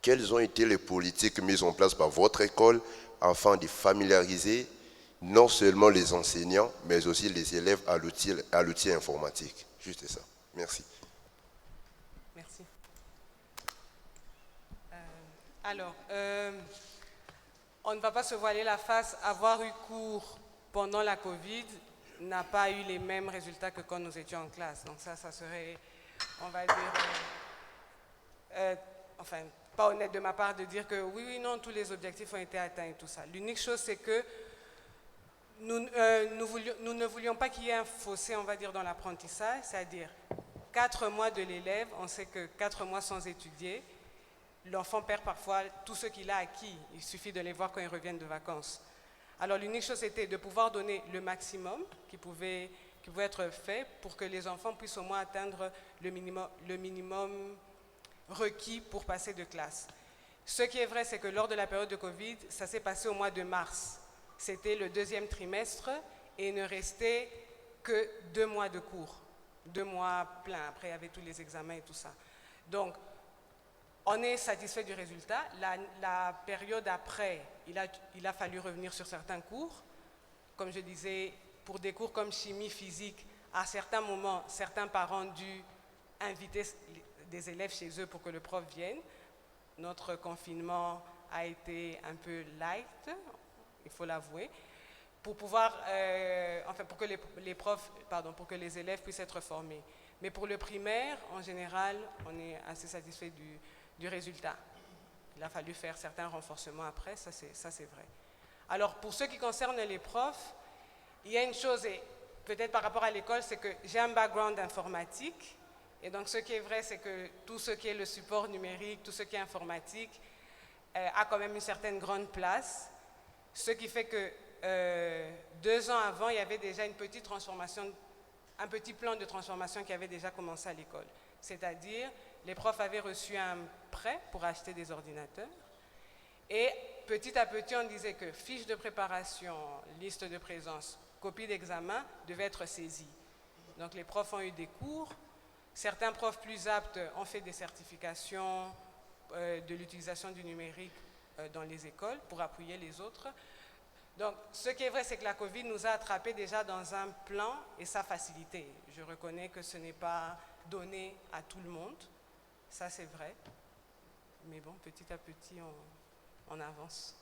quelles ont été les politiques mises en place par votre école afin de familiariser non seulement les enseignants, mais aussi les élèves à l'outil informatique? Juste ça. Merci. Merci. Alors, on ne va pas se voiler la face. Avoir eu cours pendant la Covid n'a pas eu les mêmes résultats que quand nous étions en classe. Donc ça serait, on va dire, enfin, pas honnête de ma part de dire que oui, non, tous les objectifs ont été atteints et tout ça. L'unique chose, c'est que nous ne voulions pas qu'il y ait un fossé, on va dire, dans l'apprentissage, c'est-à-dire 4 mois de l'élève, on sait que 4 mois sans étudier, l'enfant perd parfois tout ce qu'il a acquis. Il suffit de les voir quand ils reviennent de vacances. Alors l'unique chose était de pouvoir donner le maximum qui pouvait être fait pour que les enfants puissent au moins atteindre le minimum requis pour passer de classe. Ce qui est vrai, c'est que lors de la période de Covid, ça s'est passé au mois de mars. C'était le 2e trimestre et il ne restait que 2 mois de cours. 2 mois pleins, après il y avait tous les examens et tout ça. Donc, on est satisfait du résultat. La période après, il a fallu revenir sur certains cours. Comme je disais, pour des cours comme chimie, physique, à certains moments, certains parents ont dû inviter des élèves chez eux pour que le prof vienne. Notre confinement a été un peu light, il faut l'avouer, pour pouvoir, enfin pour que pour que les élèves puissent être formés. Mais pour le primaire, en général, on est assez satisfait du résultat. Il a fallu faire certains renforcements après, ça c'est vrai. Alors pour ce qui concerne les profs, il y a une chose, et peut-être par rapport à l'école, c'est que j'ai un background informatique, et donc ce qui est vrai, c'est que tout ce qui est le support numérique, tout ce qui est informatique, a quand même une certaine grande place, ce qui fait que 2 ans avant, il y avait déjà une petite transformation, un petit plan de transformation qui avait déjà commencé à l'école. C'est-à-dire, les profs avaient reçu un prêt pour acheter des ordinateurs et petit à petit, on disait que fiche de préparation, liste de présence, copie d'examen devaient être saisies. Donc les profs ont eu des cours. Certains profs plus aptes ont fait des certifications de l'utilisation du numérique dans les écoles pour appuyer les autres. Donc, ce qui est vrai, c'est que la Covid nous a attrapés déjà dans un plan et ça a facilité. Je reconnais que ce n'est pas donné à tout le monde, ça c'est vrai. Mais bon, petit à petit, on avance.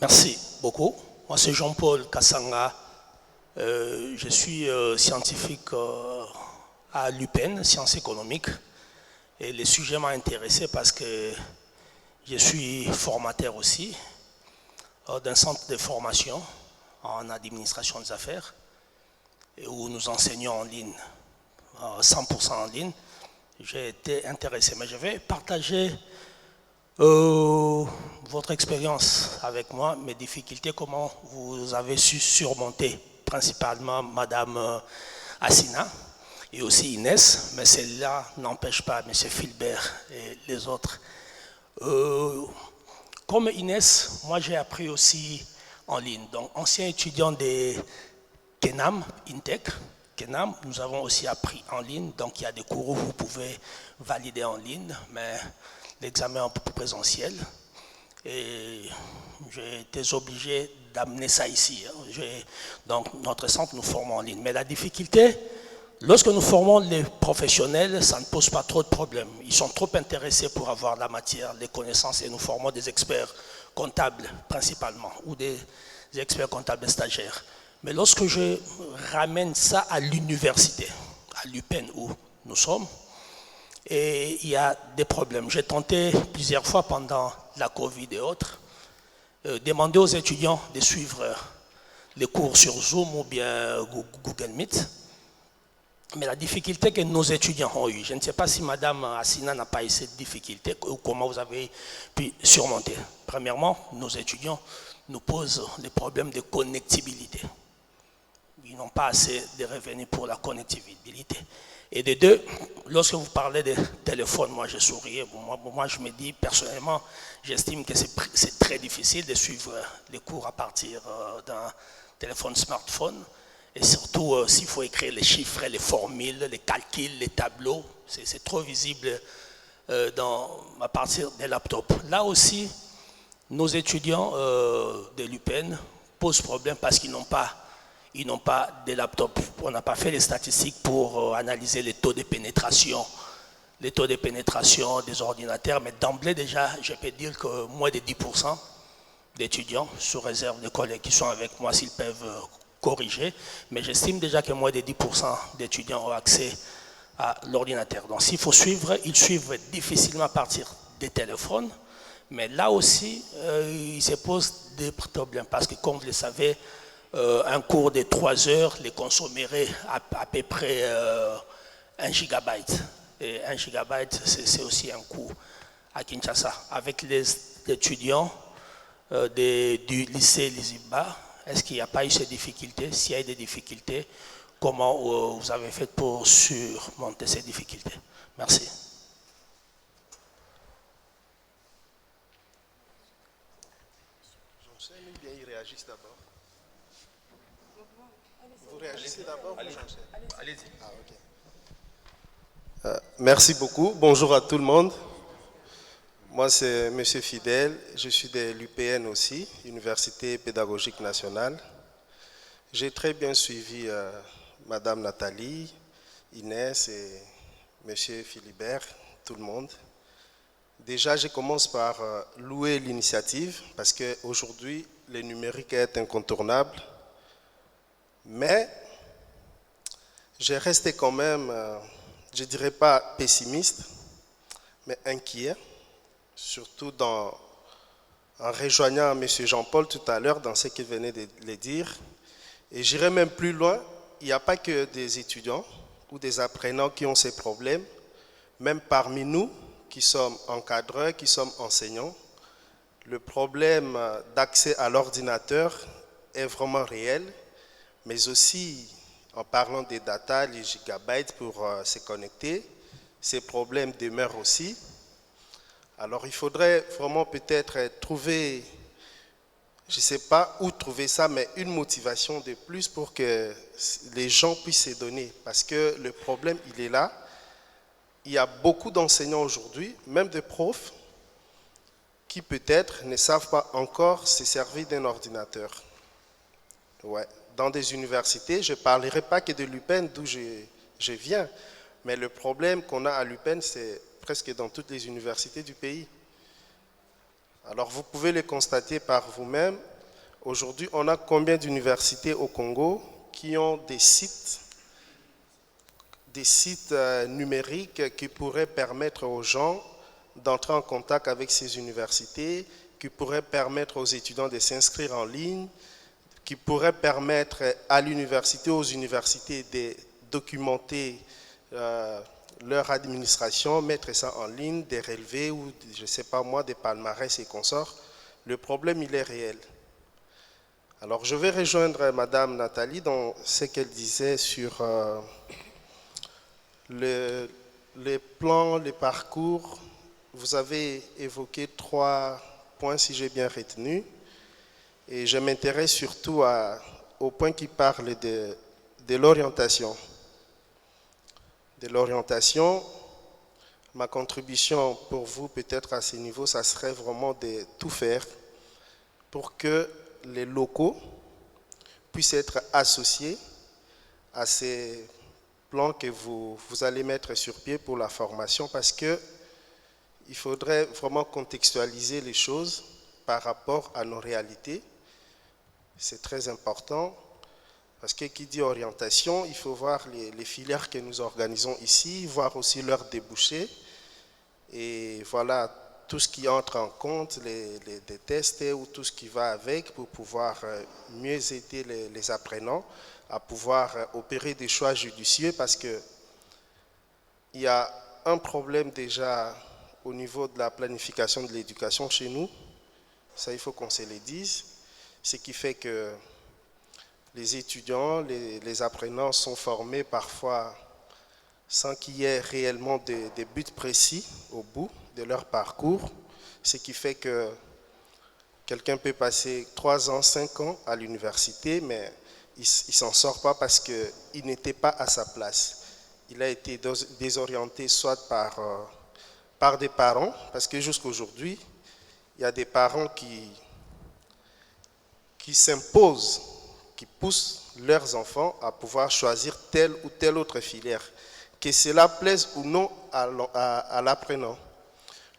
Merci beaucoup. Moi, c'est Jean-Paul Kassanga. Je suis scientifique à l'UPEN, sciences économiques. Et le sujet m'a intéressé parce que je suis formateur aussi d'un centre de formation en administration des affaires et où nous enseignons en ligne, 100% en ligne. J'ai été intéressé, mais je vais partager votre expérience avec moi, mes difficultés, comment vous avez su surmonter, principalement Madame Assina et aussi Inès, mais celle-là n'empêche pas M. Philbert et les autres. Comme Inès, moi j'ai appris aussi en ligne. Donc, ancien étudiant de Kenam, Intech, Kenam, nous avons aussi appris en ligne. Donc, il y a des cours où vous pouvez valider en ligne, mais l'examen est un peu plus présentiel. Et j'ai été obligé d'amener ça ici. Donc, notre centre, nous formons en ligne. Mais la difficulté, lorsque nous formons les professionnels, ça ne pose pas trop de problèmes. Ils sont trop intéressés pour avoir la matière, les connaissances, et nous formons des experts comptables principalement, ou des experts comptables stagiaires. Mais lorsque je ramène ça à l'université, à l'UPEN où nous sommes, et il y a des problèmes. J'ai tenté plusieurs fois pendant la Covid et autres, demander aux étudiants de suivre les cours sur Zoom ou bien Google Meet. Mais la difficulté que nos étudiants ont eue, je ne sais pas si Madame Assina n'a pas eu cette difficulté ou comment vous avez pu surmonter. Premièrement, nos étudiants nous posent des problèmes de connectivité. Ils n'ont pas assez de revenus pour la connectivité. Et de deux, lorsque vous parlez de téléphone, moi je souris. Moi je me dis personnellement, j'estime que c'est très difficile de suivre les cours à partir d'un téléphone smartphone. Et surtout, s'il faut écrire les chiffres, les formules, les calculs, les tableaux, c'est trop visible à partir des laptops. Là aussi, nos étudiants de l'UPEN posent problème parce qu'ils n'ont pas de laptops. On n'a pas fait les statistiques pour analyser les taux de pénétration des ordinateurs, mais d'emblée déjà, je peux dire que moins de 10% d'étudiants, sous réserve des collègues qui sont avec moi s'ils peuvent corriger, mais j'estime déjà que moins de 10% d'étudiants ont accès à l'ordinateur. Donc s'il faut suivre, ils suivent difficilement à partir des téléphones, mais là aussi, il se pose des problèmes parce que comme vous le savez, un cours de 3 heures les consommerait à peu près 1 gigabyte. Et 1 gigabyte, c'est aussi un coût à Kinshasa. Avec les étudiants du lycée Liziba, est-ce qu'il n'y a pas eu ces difficultés? S'il y a eu des difficultés, comment vous avez fait pour surmonter ces difficultés? Merci. J'enchaîne ou bien ils réagissent d'abord? Vous réagissez d'abord ou j'enchaîne? Allez-y. Ah, ok. Merci beaucoup. Bonjour à tout le monde. Moi, c'est M. Fidèle. Je suis de l'UPN aussi, Université Pédagogique Nationale. J'ai très bien suivi Madame Nathalie, Inès et M. Philibert, tout le monde. Déjà, je commence par louer l'initiative parce qu'aujourd'hui, le numérique est incontournable. Mais j'ai resté quand même, je ne dirais pas pessimiste, mais inquiet. Surtout en rejoignant M. Jean-Paul tout à l'heure dans ce qu'il venait de le dire. Et j'irai même plus loin, il n'y a pas que des étudiants ou des apprenants qui ont ces problèmes. Même parmi nous, qui sommes encadreurs, qui sommes enseignants, le problème d'accès à l'ordinateur est vraiment réel, mais aussi en parlant des data, les gigabytes pour se connecter, ces problèmes demeurent aussi. Alors il faudrait vraiment peut-être trouver, je ne sais pas où trouver ça, mais une motivation de plus pour que les gens puissent se donner. Parce que le problème, il est là. Il y a beaucoup d'enseignants aujourd'hui, même de profs, qui peut-être ne savent pas encore se servir d'un ordinateur. Ouais. Dans des universités, je ne parlerai pas que de l'UPEN d'où je viens, mais le problème qu'on a à l'UPEN, c'est presque dans toutes les universités du pays. Alors vous pouvez le constater par vous-même. Aujourd'hui, on a combien d'universités au Congo qui ont des sites numériques qui pourraient permettre aux gens d'entrer en contact avec ces universités, qui pourraient permettre aux étudiants de s'inscrire en ligne, qui pourraient permettre à l'université, aux universités de documenter leur administration, mettre ça en ligne, des relevés ou, je ne sais pas moi, des palmarès et consorts. Le problème, il est réel. Alors, je vais rejoindre Madame Nathalie dans ce qu'elle disait sur les plans, les parcours. Vous avez évoqué 3 points, si j'ai bien retenu. Et je m'intéresse surtout au point qui parle de l'orientation. De l'orientation, ma contribution pour vous peut-être à ce niveau, ça serait vraiment de tout faire pour que les locaux puissent être associés à ces plans que vous allez mettre sur pied pour la formation parce que il faudrait vraiment contextualiser les choses. par rapport à nos réalités. C'est très important parce que qui dit orientation, il faut voir les filières que nous organisons ici, voir aussi leurs débouchés et voilà tout ce qui entre en compte, les tests ou tout ce qui va avec pour pouvoir mieux aider les apprenants à pouvoir opérer des choix judicieux parce que il y a un problème déjà au niveau de la planification de l'éducation chez nous, ça il faut qu'on se le dise, ce qui fait que les étudiants, les apprenants sont formés parfois sans qu'il y ait réellement des buts précis au bout de leur parcours, ce qui fait que quelqu'un peut passer 3 ans, 5 ans à l'université, mais il ne s'en sort pas parce qu'il n'était pas à sa place. Il a été désorienté soit par des parents, parce que jusqu'à aujourd'hui, il y a des parents qui s'imposent, qui poussent leurs enfants à pouvoir choisir telle ou telle autre filière, que cela plaise ou non à l'apprenant.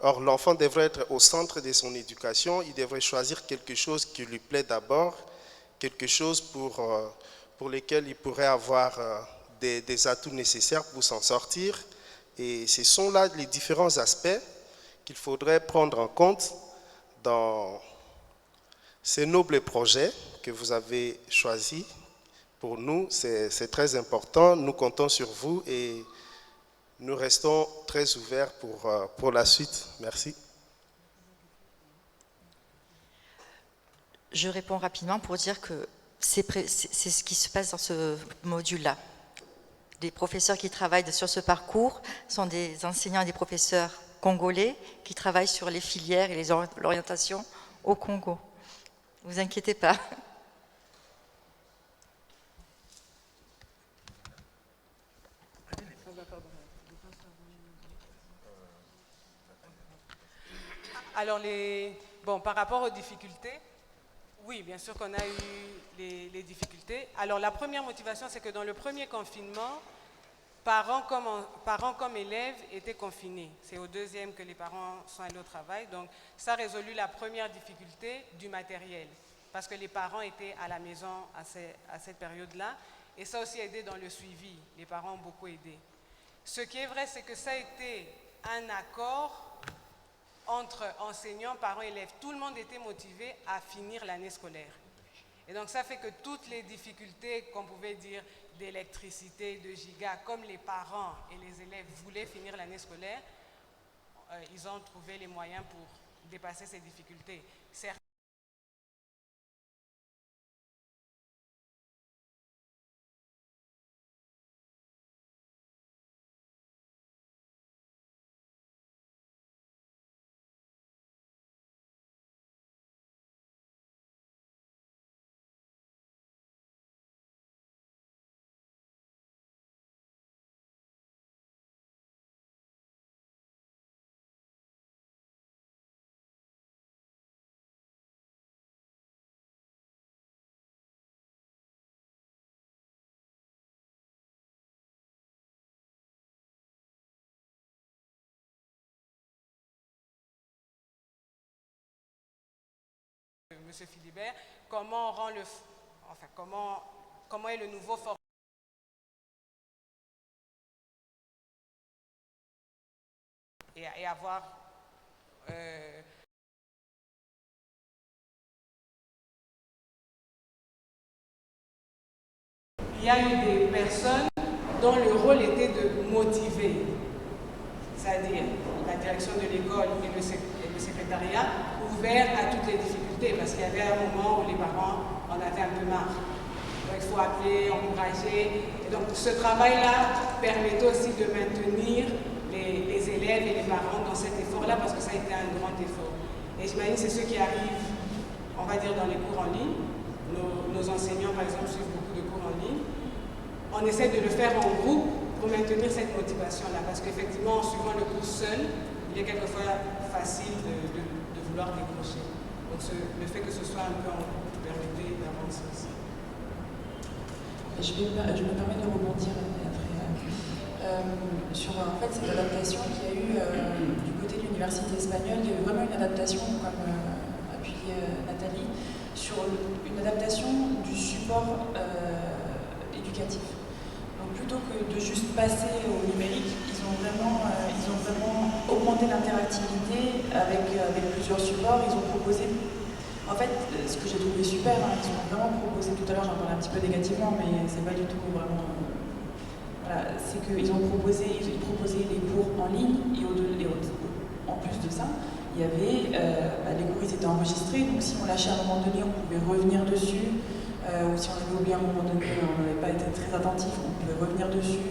Or, l'enfant devrait être au centre de son éducation, il devrait choisir quelque chose qui lui plaît d'abord, quelque chose pour lequel il pourrait avoir des atouts nécessaires pour s'en sortir. Et ce sont là les différents aspects qu'il faudrait prendre en compte dans ces nobles projets que vous avez choisis. Pour nous, c'est très important. Nous comptons sur vous et nous restons très ouverts pour la suite. Merci. Je réponds rapidement pour dire que c'est ce qui se passe dans ce module-là. Les professeurs qui travaillent sur ce parcours sont des enseignants et des professeurs congolais qui travaillent sur les filières et l'orientation au Congo. Ne vous inquiétez pas. Alors, par rapport aux difficultés, oui, bien sûr qu'on a eu les difficultés. Alors, la première motivation, c'est que dans le premier confinement, parents comme élèves étaient confinés. C'est au deuxième que les parents sont allés au travail. Donc, ça a résolu la première difficulté du matériel, parce que les parents étaient à la maison à cette période-là. Et ça a aussi aidé dans le suivi. Les parents ont beaucoup aidé. Ce qui est vrai, c'est que ça a été un accord entre enseignants, parents, élèves. Tout le monde était motivé à finir l'année scolaire. Et donc ça fait que toutes les difficultés qu'on pouvait dire d'électricité, de giga, comme les parents et les élèves voulaient finir l'année scolaire, ils ont trouvé les moyens pour dépasser ces difficultés. Certes, M. Philibert, comment est le nouveau format et avoir il y a eu des personnes dont le rôle était de motiver, c'est-à-dire la direction de l'école et le secrétariat, ouvert à toutes les difficultés, parce qu'il y avait un moment où les parents en avaient un peu marre. Donc il faut appeler, encourager. Et donc ce travail-là permettait aussi de maintenir les élèves et les parents dans cet effort-là, parce que ça a été un grand effort. Et j'imagine que c'est ceux qui arrivent, on va dire, dans les cours en ligne. Nos enseignants, par exemple, suivent beaucoup de cours en ligne. On essaie de le faire en groupe pour maintenir cette motivation-là, parce qu'effectivement, en suivant le cours seul, il est quelquefois facile de vouloir décrocher. Donc le fait que ce soit un peu en groupe permettait d'avancer aussi. Je me permets de rebondir après sur en fait, cette adaptation qu'il y a eu du côté de l'université espagnole. Il y a eu vraiment une adaptation, comme appuie dit Nathalie, sur une adaptation du support éducatif. Donc plutôt que de juste passer au numérique, ils ont vraiment augmenté l'interactivité avec plusieurs supports. Ils ont proposé, en fait, ce que j'ai trouvé super, ils ont vraiment proposé, tout à l'heure j'en parlais un petit peu négativement, mais c'est pas du tout vraiment... Voilà, c'est qu'ils ont proposé les cours en ligne et en plus de ça, il y avait, les cours ils étaient enregistrés, donc si on lâchait à un moment donné, on pouvait revenir dessus. Ou si on avait oublié à un moment donné, on n'avait pas été très attentif, on pouvait revenir dessus.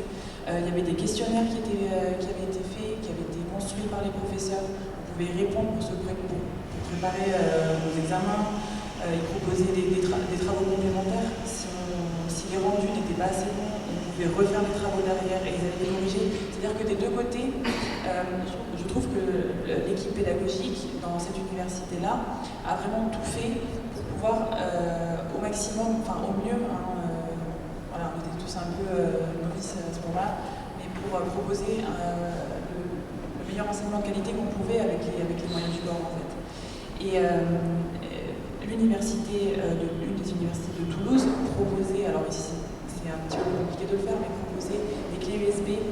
Il y avait des questionnaires qui avaient été faits, qui avaient été construits par les professeurs. On pouvait répondre pour préparer nos examens. Ils proposaient des travaux complémentaires. Si les rendus n'étaient pas assez bons, on pouvait refaire des travaux derrière et ils allaient les corriger. C'est-à-dire que des deux côtés, je trouve que l'équipe pédagogique dans cette université-là a vraiment tout fait pour pouvoir au maximum, enfin au mieux, voilà, on était tous un peu novices à ce moment-là, mais pour proposer le meilleur enseignement de qualité qu'on pouvait avec les moyens du bord en fait. Et l'université, l'une des universités de Toulouse proposait, alors ici c'est un petit peu compliqué de le faire, mais proposait des clés USB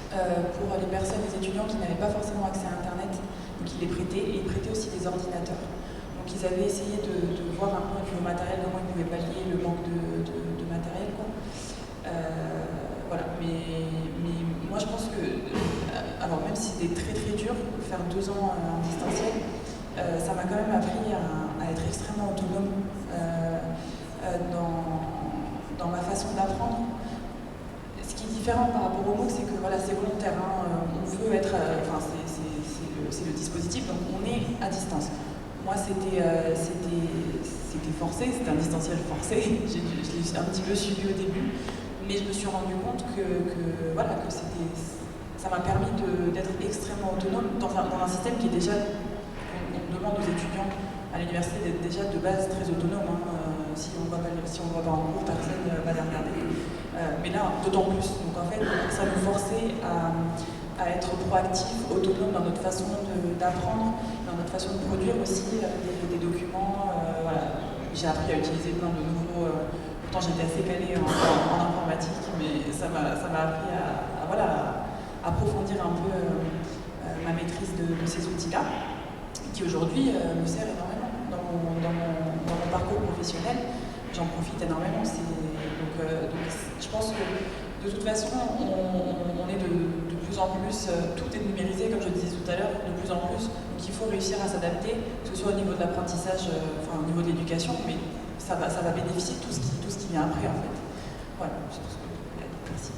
pour les personnes, les étudiants qui n'avaient pas forcément accès à Internet, donc ils les prêtaient, et ils prêtaient aussi des ordinateurs. Donc ils avaient essayé de voir un peu avec le matériel comment ils pouvaient pallier le manque de matériel, quoi. Voilà, mais moi je pense que, alors même si c'était très très dur, faire 2 ans en distanciel, ça m'a quand même appris à être extrêmement autonome dans ma façon d'apprendre. Ce qui est différent par rapport au MOOC, c'est que voilà, c'est volontaire, on veut être, c'est le dispositif, donc on est à distance. Moi, c'était forcé, c'était un distanciel forcé. Je l'ai un petit peu suivi au début, mais je me suis rendu compte que ça m'a permis d'être extrêmement autonome dans un système qui est déjà, on demande aux étudiants à l'université d'être déjà de base très autonome. Si on ne va pas en cours, personne ne va les regarder. Mais là, d'autant plus. Donc en fait, ça nous forçait à être proactif, autonome dans notre façon d'apprendre, dans notre façon de produire aussi des documents. Voilà. J'ai appris à utiliser plein de nouveaux... pourtant j'étais assez calée en informatique, mais ça m'a appris à approfondir un peu ma maîtrise de ces outils-là, qui aujourd'hui me sert énormément dans mon parcours professionnel. J'en profite énormément. Donc je pense que de toute façon, on est de plus en plus, tout est numérisé, comme je disais tout à l'heure, de plus en plus. Donc il faut réussir à s'adapter, que ce soit au niveau de l'apprentissage, au niveau de l'éducation, mais ça va bénéficier de tout ce qui vient après, en fait. Voilà, c'est tout ce que je voulais dire. Merci.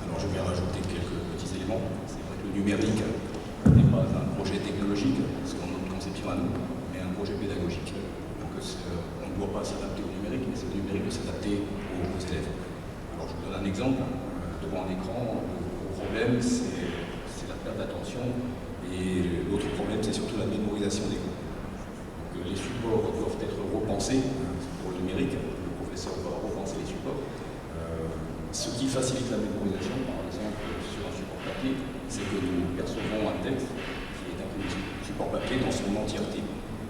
Alors je vais rajouter quelques petits éléments. C'est vrai que le numérique n'est pas un projet technologique, selon notre conception à nous, mais un projet pédagogique. Donc on ne doit pas s'adapter au numérique, mais c'est le numérique de s'adapter aux élèves. Alors je vous donne un exemple. Devant un écran, le problème c'est la perte d'attention, et l'autre problème c'est surtout la mémorisation des cours. Donc les supports doivent être repensés pour le numérique, le professeur doit repenser les supports. Ce qui facilite la mémorisation, par exemple sur un support papier, c'est que nous percevons un texte qui est un support papier dans son entièreté.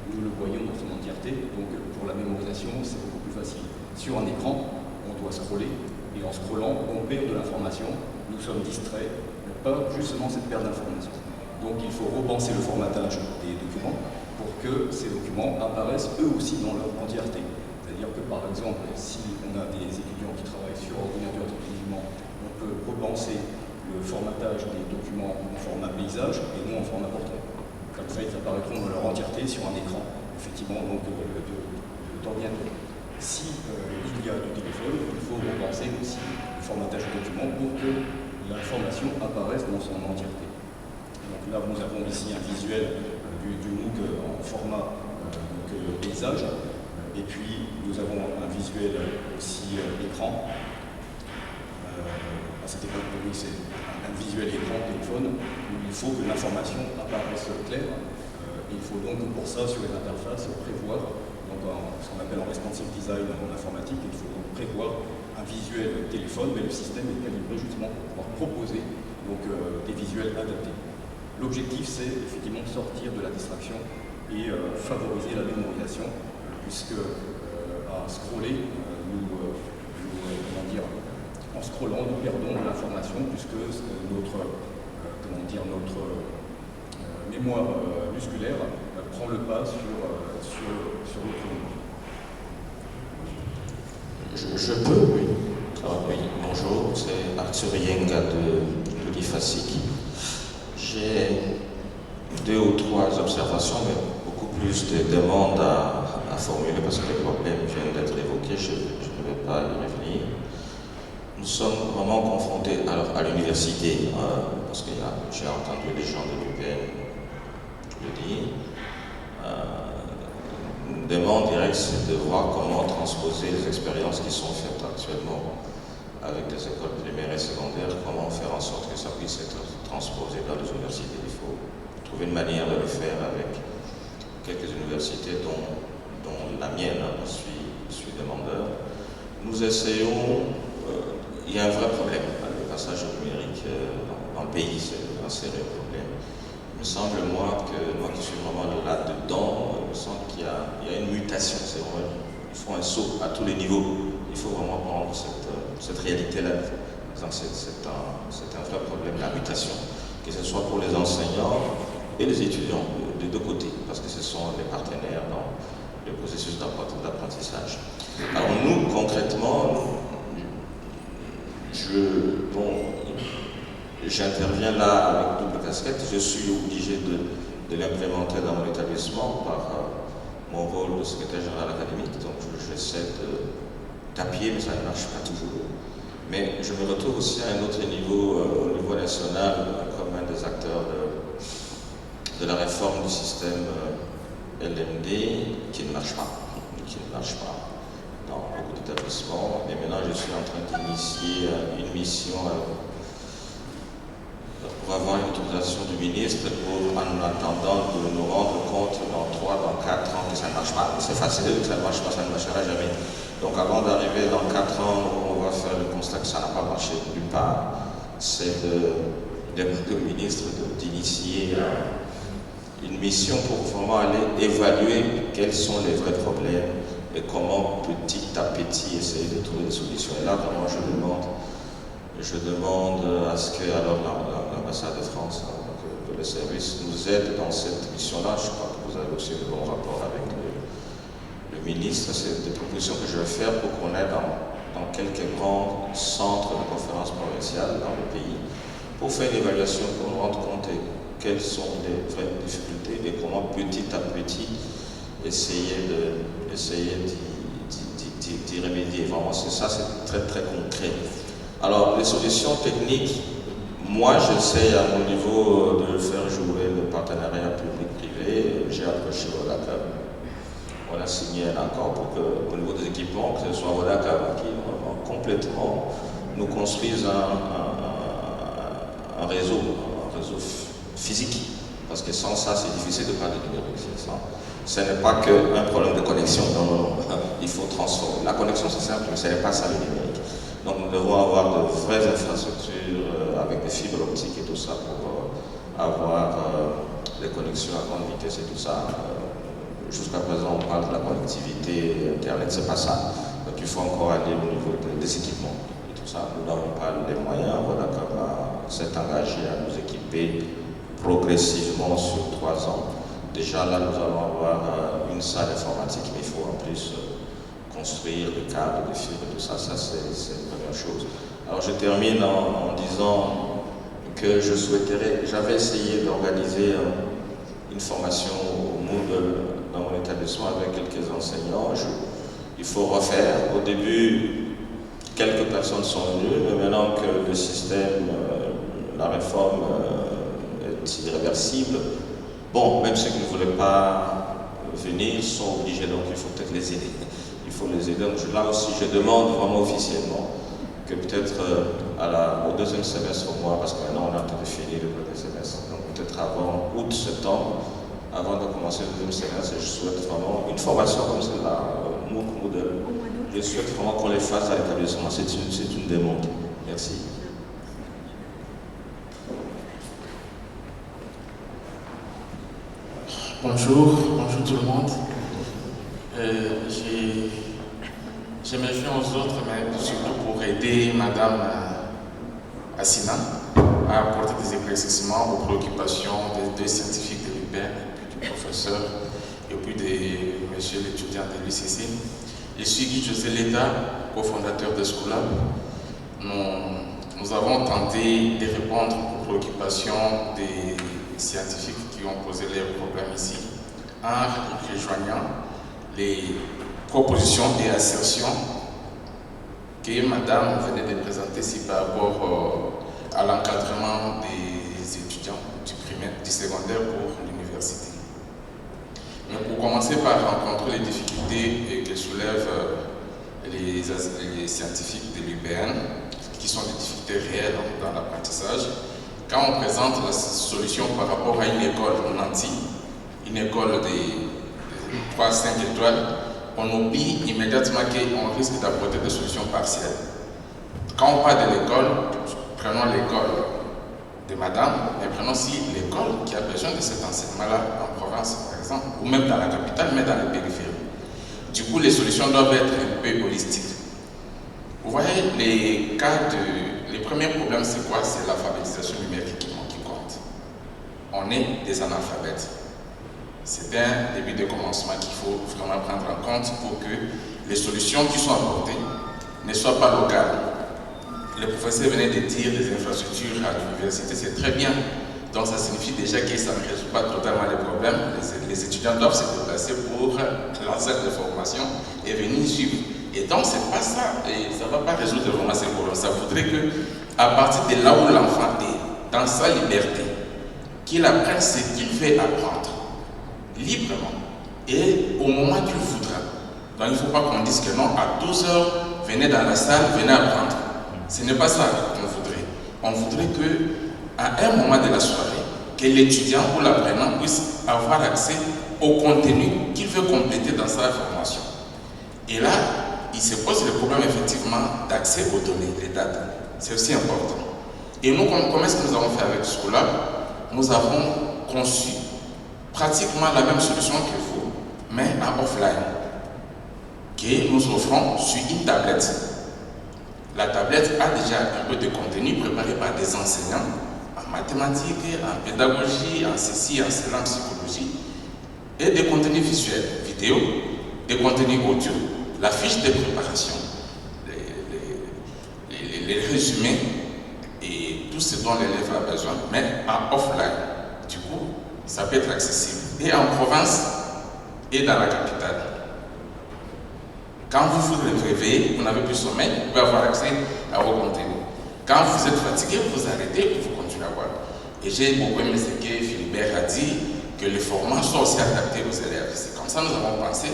Nous le voyons dans son entièreté, donc pour la mémorisation c'est beaucoup plus facile. Sur un écran, on doit scroller, et en scrollant, on perd de l'information, nous sommes distraits, pas justement cette perte d'information. Donc il faut repenser le formatage des documents pour que ces documents apparaissent eux aussi dans leur entièreté. C'est-à-dire que par exemple, si on a des étudiants qui travaillent sur ordinateur exclusivement, on peut repenser le formatage des documents en format paysage et non en format portrait. Comme ça, ils apparaîtront dans leur entièreté sur un écran, effectivement, donc d'ordinateur. Si il y a du téléphone, il faut repenser aussi le formatage du document pour que l'information apparaisse dans son entièreté. Donc là, nous avons ici un visuel du MOOC en format paysage, et puis nous avons un visuel aussi écran. À cette époque, oui, c'est un visuel écran téléphone où il faut que l'information apparaisse claire. Il faut donc pour ça, sur les interfaces, prévoir, donc ce qu'on appelle en responsive design en informatique, il faut donc prévoir un visuel téléphone, mais le système est calibré justement pour pouvoir proposer donc, des visuels adaptés. L'objectif, c'est effectivement de sortir de la distraction et favoriser la mémorisation, puisque à scroller, en scrollant, nous perdons de l'information, puisque notre mémoire musculaire prend le pas sur l'autre mémoire. Je peux, oui. Oui, bonjour, c'est Arthur Yenga de l'IFASIC. J'ai 2 ou 3 observations, mais beaucoup plus de demandes à formuler parce que les problèmes viennent d'être évoqués, je ne vais pas y revenir. Nous sommes vraiment confrontés à l'université, parce que j'ai entendu les gens de l'UPN le dire. Une demande directe, c'est de voir comment transposer les expériences qui sont faites actuellement avec des écoles primaires et secondaires, comment faire en sorte que ça puisse être transposé dans les universités. Il faut trouver une manière de le faire avec quelques universités dont la mienne, je suis demandeur. Nous essayons, il y a un vrai problème, le passage au numérique dans le pays, c'est un sérieux problème. Il me semble, moi qui suis vraiment là-dedans, il me semble qu'il y a une mutation, c'est vrai, il faut un saut à tous les niveaux, il faut vraiment prendre cette réalité-là. C'est un vrai problème, la mutation, que ce soit pour les enseignants et les étudiants, des deux côtés, parce que ce sont les partenaires dans le processus d'apprentissage. Alors nous, concrètement, j'interviens là avec double casquette, je suis obligé de l'implémenter dans mon établissement par mon rôle de secrétaire général académique, donc j'essaie d'appuyer, mais ça ne marche pas toujours. Mais je me retrouve aussi à un autre niveau, au niveau national, comme un des acteurs de la réforme du système LMD qui ne marche pas dans beaucoup d'établissements. Et maintenant, je suis en train d'initier une mission pour avoir une autorisation du ministre en attendant de nous rendre compte dans 3, dans 4 ans que ça ne marche pas. C'est facile de dire que ça ne marche pas, ça ne marchera jamais. Donc avant d'arriver dans 4 ans, on va faire le constat que ça n'a pas marché d'une part. C'est de le ministre d'initier une mission pour vraiment aller évaluer quels sont les vrais problèmes et comment petit à petit essayer de trouver des solutions. Et là, vraiment, je demande à ce que l'ambassade de France, que le service nous aide dans cette mission-là. Je crois que vous avez aussi le bon rapport avec le ministre. C'est des propositions que je vais faire pour qu'on aille dans quelques grands centres de conférences provinciales dans le pays pour faire une évaluation, pour nous rendre compte de quelles sont les vraies difficultés et comment petit à petit essayer d'y remédier. Vraiment, c'est ça, c'est très très concret. Alors, les solutions techniques, moi j'essaie à mon niveau de faire jouer le partenariat public-privé. J'ai approché Vodacom. On a signé un accord pour qu'au niveau des équipements, que ce soit Vodacom qui complètement nous construise un réseau physique. Parce que sans ça, c'est difficile de parler de numérique. Ce n'est pas qu'un problème de connexion. Non. Il faut transformer. La connexion, c'est simple, mais ce n'est pas ça le numérique. Donc nous devons avoir de vraies infrastructures avec des fibres optiques et tout ça pour avoir des connexions à grande vitesse et tout ça. Jusqu'à présent, on parle de la connectivité Internet, c'est pas ça. Donc il faut encore aller au niveau des équipements et tout ça. Nous n'avons pas les moyens. Vodacom s'est engagé à nous équiper progressivement sur 3 ans. Déjà là, nous allons avoir une salle informatique, mais il faut en plus construire des câbles, des fibres, tout ça, c'est la première chose. Alors je termine en disant que j'avais essayé d'organiser une formation au Moodle dans mon établissement avec quelques enseignants. Il faut refaire. Au début, quelques personnes sont venues, mais maintenant que le système, la réforme est irréversible, bon, même ceux qui ne voulaient pas venir sont obligés, donc il faut peut-être les aider. Il faut les aider. Donc là aussi, je demande vraiment officiellement que peut-être au 2e semestre au mois, parce que maintenant on est en train de finir le 1er semestre, donc peut-être avant août, septembre, avant de commencer le 2e semestre, je souhaite vraiment une formation comme celle-là, Moodle. Je souhaite vraiment qu'on les fasse à l'établissement. C'est une demande. Merci. Bonjour tout le monde. Je me joins aux autres, mais surtout pour aider Madame Assina à apporter des éclaircissements aux préoccupations des scientifiques de l'UPEN, du professeur et puis de monsieur l'étudiant de l'UCC. Je suis Guy José Leda, cofondateur de Schoolab. Nous avons tenté de répondre aux préoccupations des scientifiques qui ont posé leurs problèmes ici, en rejoignant les propositions et assertions que Madame venait de présenter ici par rapport à l'encadrement des étudiants du primaire, du secondaire pour l'université. Mais pour commencer par rencontrer les difficultés que soulèvent les scientifiques de l'UPN, qui sont des difficultés réelles dans l'apprentissage, quand on présente la solution par rapport à une école nantie, une école de 3-5 étoiles, on oublie immédiatement qu'on risque d'apporter des solutions partielles. Quand on parle de l'école, prenons l'école de Madame, mais prenons aussi l'école qui a besoin de cet enseignement-là en province, par exemple, ou même dans la capitale, mais dans les périphéries. Du coup, les solutions doivent être un peu holistiques. Vous voyez, les premiers problèmes, c'est quoi? C'est l'alphabétisation numérique qui compte. On est des analphabètes. C'est un début de commencement qu'il faut vraiment prendre en compte pour que les solutions qui sont apportées ne soient pas locales. Le professeur venait de dire les infrastructures à l'université, c'est très bien. Donc ça signifie déjà que ça ne résout pas totalement les problèmes. Les étudiants doivent se déplacer pour lancer des formations et venir suivre. Et donc c'est pas ça, et ça ne va pas résoudre vraiment ces problèmes. Ça voudrait que, à partir de là où l'enfant est, dans sa liberté, qu'il apprenne ce qu'il veut apprendre, librement, et au moment qu'il voudra. Donc il ne faut pas qu'on dise que non, à 12 heures, venez dans la salle, venez apprendre. Ce n'est pas ça qu'on voudrait. On voudrait qu'à un moment de la soirée, que l'étudiant ou l'apprenant puisse avoir accès au contenu qu'il veut compléter dans sa formation. Et là, il se pose le problème effectivement d'accès aux données, les data. C'est aussi important. Et nous, comment est-ce que nous avons fait avec Schoolab? Nous avons conçu pratiquement la même solution que vous, mais en offline, que nous offrons sur une tablette. La tablette a déjà un peu de contenu préparé par des enseignants en mathématiques, en pédagogie, en ceci, en cela, en psychologie, et des contenus visuels, vidéo, des contenus audio, la fiche de préparation, les résumés et tout ce dont l'élève a besoin, mais en offline. Du coup, ça peut être accessible et en province et dans la capitale. Quand vous vous réveillez, vous n'avez plus sommeil, vous pouvez avoir accès à vos contenus. Quand vous êtes fatigué, vous arrêtez et vous continuez à voir. Et j'ai beaucoup aimé ce que Philibert a dit, que les formats soient aussi adaptés aux élèves. C'est comme ça que nous avons pensé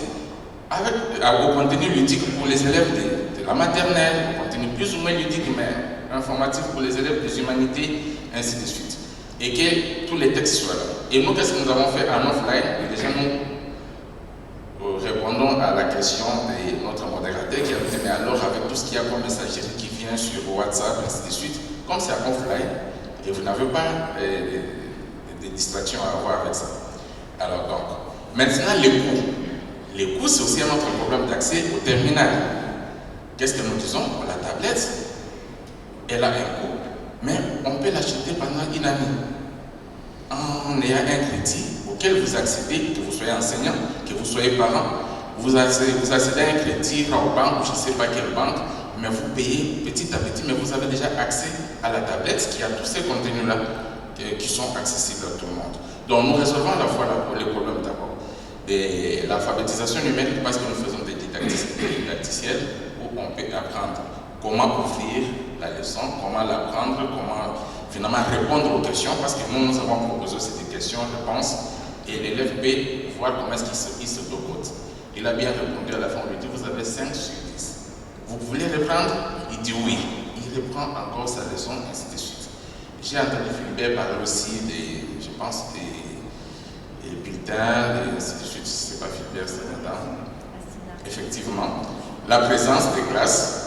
au contenu ludique pour les élèves de la maternelle, au contenu plus ou moins ludique, mais informatif pour les élèves des humanités, ainsi de suite. Et que tous les textes soient là. Et nous, qu'est-ce que nous avons fait en offline? Et déjà, nous répondons à la question de notre modérateur qui a dit, mais alors avec tout ce qu'il y a comme messagerie qui vient sur WhatsApp, ainsi de suite, comme c'est offline, et vous n'avez pas de distractions à avoir avec ça. Alors donc, maintenant les coûts. Les coûts, c'est aussi un autre problème d'accès au terminal. Qu'est-ce que nous disons? La tablette, elle a un coût, mais on peut l'acheter pendant une année en ayant un crédit auquel vous accédez, que vous soyez enseignant, que vous soyez parent, vous accédez à un crédit aux banques, je ne sais pas quelle banque, mais vous payez petit à petit, mais vous avez déjà accès à la tablette qui a tous ces contenus-là qui sont accessibles à tout le monde. Donc nous résolvons à la fois les problèmes d'abord de l'alphabétisation numérique parce que nous faisons des didacticiels où on peut apprendre comment ouvrir la leçon, comment l'apprendre, comment finalement répondre aux questions parce que nous avons proposé aussi des questions-réponses et l'élève peut voir comment est-ce qu'il se docote. Il a bien répondu à la fin, on lui dit vous avez 5 sur 10. Vous voulez reprendre? Il dit oui. Il reprend encore sa leçon, ainsi de suite. J'ai entendu Philibert parler aussi je pense, des bulletins, et ainsi de suite. Je ne sais pas Philibert, c'est madame. Effectivement. La présence des classes.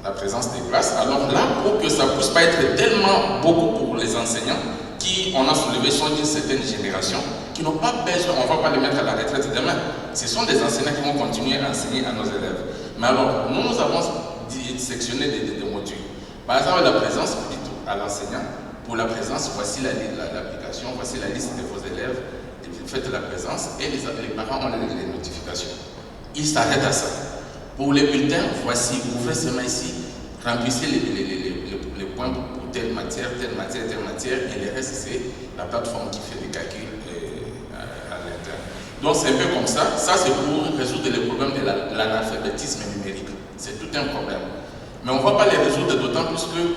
Alors là, pour que ça ne puisse pas être tellement beaucoup pour les enseignants, qui, on a soulevé, sont d'une certaine génération qui n'ont pas besoin, on ne va pas les mettre à la retraite demain. Ce sont des enseignants qui vont continuer à enseigner à nos élèves. Mais alors, nous avons sectionné des modules. Par exemple, la présence, vous dites à l'enseignant, pour la présence, voici l'application, voici la liste de vos élèves, vous faites la présence et les parents ont les notifications. Ils s'arrêtent à ça. Pour les bulletins, voici, vous faites seulement ici, remplissez les points pour telle matière, et le reste, c'est la plateforme qui fait des calculs à l'interne. Donc c'est un peu comme ça. Ça, c'est pour résoudre les problèmes de l'analphabétisme numérique. C'est tout un problème. Mais on ne va pas les résoudre d'autant plus que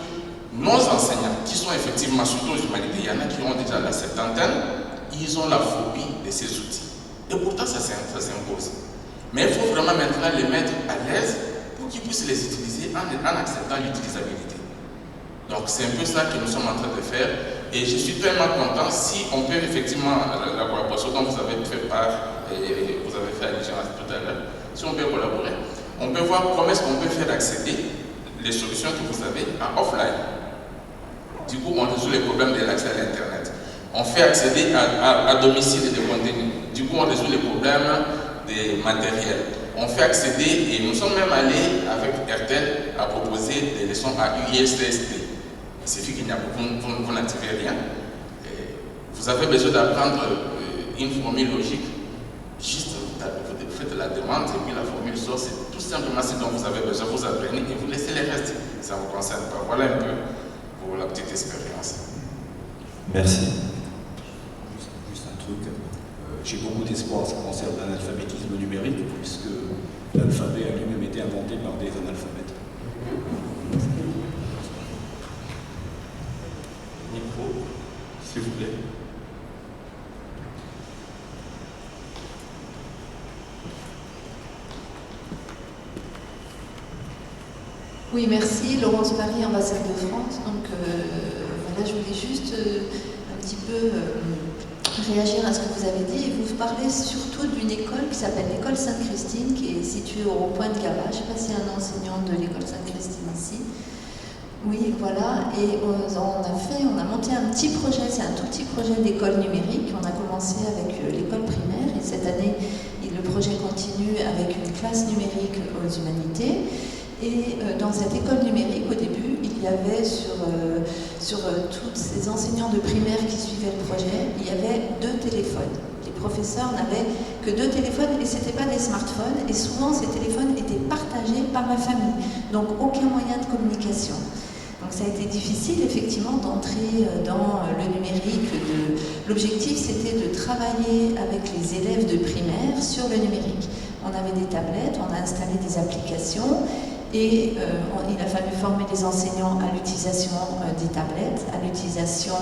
nos enseignants, qui sont effectivement, surtout aux humanités, il y en a qui ont déjà la septantaine, ils ont la phobie de ces outils. Et pourtant, ça s'impose. Mais il faut vraiment maintenant les mettre à l'aise pour qu'ils puissent les utiliser en acceptant l'utilisabilité. Donc c'est un peu ça que nous sommes en train de faire. Et je suis tellement content si on peut effectivement, la collaboration dont vous avez fait part, et vous avez fait allusion tout à l'heure, si on peut collaborer, on peut voir comment est-ce qu'on peut faire accéder les solutions que vous avez en offline. Du coup, on résout les problèmes de l'accès à l'Internet. On fait accéder à domicile des contenus. Du coup, on résout les problèmes des matériels. On fait accéder, et nous sommes même allés avec RTL à proposer des leçons à UISSD. Il suffit qu'il n'y a vous n'activez rien. Et vous avez besoin d'apprendre une formule logique. Juste, vous faites la demande et puis la formule sort. C'est tout simplement ce dont vous avez besoin. Vous apprenez et vous laissez les restes. Ça ne vous concerne pas. Voilà un peu pour la petite expérience. Merci. Juste un truc. J'ai beaucoup d'espoir en ce qui concerne l'analphabétisme numérique, puisque l'alphabet a lui-même été inventé par des analphabètes. Micro, s'il vous plaît. Oui, merci. Laurence Paris, ambassade de France. Donc voilà, je voulais juste un petit peu réagir à ce que vous avez dit et vous parler surtout d'une école qui s'appelle l'école Sainte-Christine, qui est située au rond-point de Gaba. Je ne sais pas s'il y a un enseignant de l'école Sainte-Christine ici. Oui, voilà. Et on a monté un petit projet, c'est un tout petit projet d'école numérique. On a commencé avec l'école primaire et cette année, le projet continue avec une classe numérique aux humanités. Et dans cette école numérique, au début, il y avait sur tous ces enseignants de primaire qui suivaient le projet, il y avait 2 téléphones. Les professeurs n'avaient que 2 téléphones et ce n'étaient pas des smartphones. Et souvent, ces téléphones étaient partagés par la famille. Donc, aucun moyen de communication. Donc, ça a été difficile, effectivement, d'entrer dans le numérique. L'objectif, c'était de travailler avec les élèves de primaire sur le numérique. On avait des tablettes, on a installé des applications. Et il a fallu former les enseignants à l'utilisation des tablettes, à l'utilisation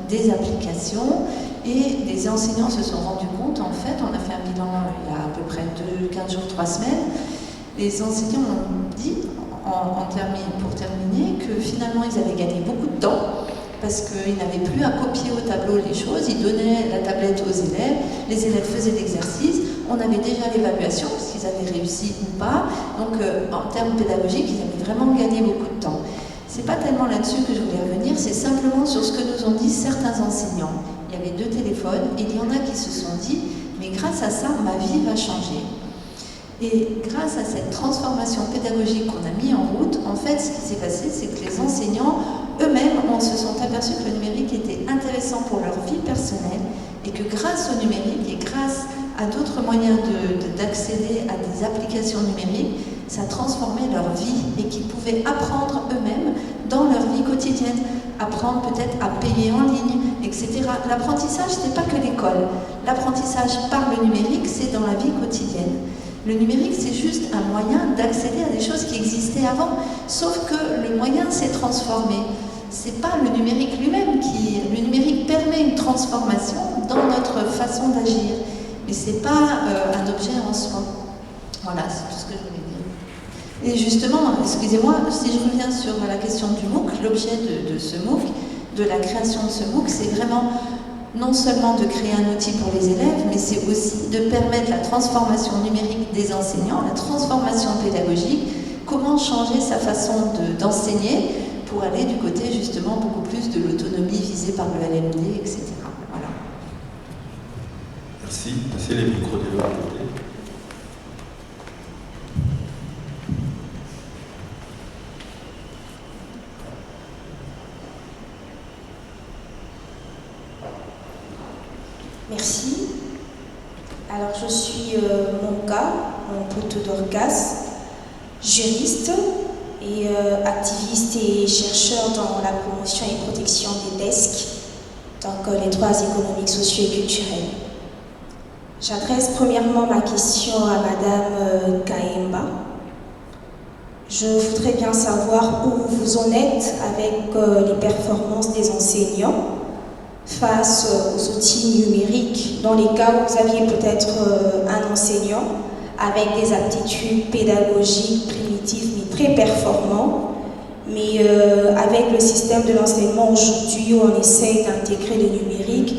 des applications. Et les enseignants se sont rendus compte, en fait, on a fait un bilan il y a à peu près 15 jours, 3 semaines. Les enseignants ont dit, pour terminer, que finalement ils avaient gagné beaucoup de temps parce qu'ils n'avaient plus à copier au tableau les choses. Ils donnaient la tablette aux élèves, les élèves faisaient l'exercice. On avait déjà l'évaluation, parce qu'ils avaient réussi ou pas. Donc, en termes pédagogiques, ils avaient vraiment gagné beaucoup de temps. Ce n'est pas tellement là-dessus que je voulais revenir, c'est simplement sur ce que nous ont dit certains enseignants. Il y avait 2 téléphones, et il y en a qui se sont dit, mais grâce à ça, ma vie va changer. Et grâce à cette transformation pédagogique qu'on a mis en route, en fait, ce qui s'est passé, c'est que les enseignants, eux-mêmes, se sont aperçus que le numérique était intéressant pour leur vie personnelle, et que grâce au numérique, et grâce à d'autres moyens d'accéder à des applications numériques, ça transformait leur vie et qu'ils pouvaient apprendre eux-mêmes dans leur vie quotidienne, apprendre peut-être à payer en ligne, etc. L'apprentissage, ce n'est pas que l'école. L'apprentissage par le numérique, c'est dans la vie quotidienne. Le numérique, c'est juste un moyen d'accéder à des choses qui existaient avant, sauf que le moyen s'est transformé. C'est pas le numérique lui-même qui... Le numérique permet une transformation dans notre façon d'agir. Mais ce n'est pas un objet en soi. Voilà, c'est tout ce que je voulais dire. Et justement, excusez-moi, si je reviens sur la question du MOOC, l'objet de ce MOOC, de la création de ce MOOC, c'est vraiment non seulement de créer un outil pour les élèves, mais c'est aussi de permettre la transformation numérique des enseignants, la transformation pédagogique, comment changer sa façon d'enseigner pour aller du côté justement beaucoup plus de l'autonomie visée par le LMD, etc. Voilà. Merci. Passez les micros de l'autre côté. Merci. Alors je suis Monka, Mputu Dorcas, juriste et activiste et chercheur dans la promotion et protection des desks, donc les droits économiques, sociaux et culturels. J'adresse premièrement ma question à Madame Kaemba. Je voudrais bien savoir où vous en êtes avec les performances des enseignants face aux outils numériques, dans les cas où vous aviez peut-être un enseignant avec des aptitudes pédagogiques primitives mais très performants, mais avec le système de l'enseignement aujourd'hui où on essaye d'intégrer le numérique,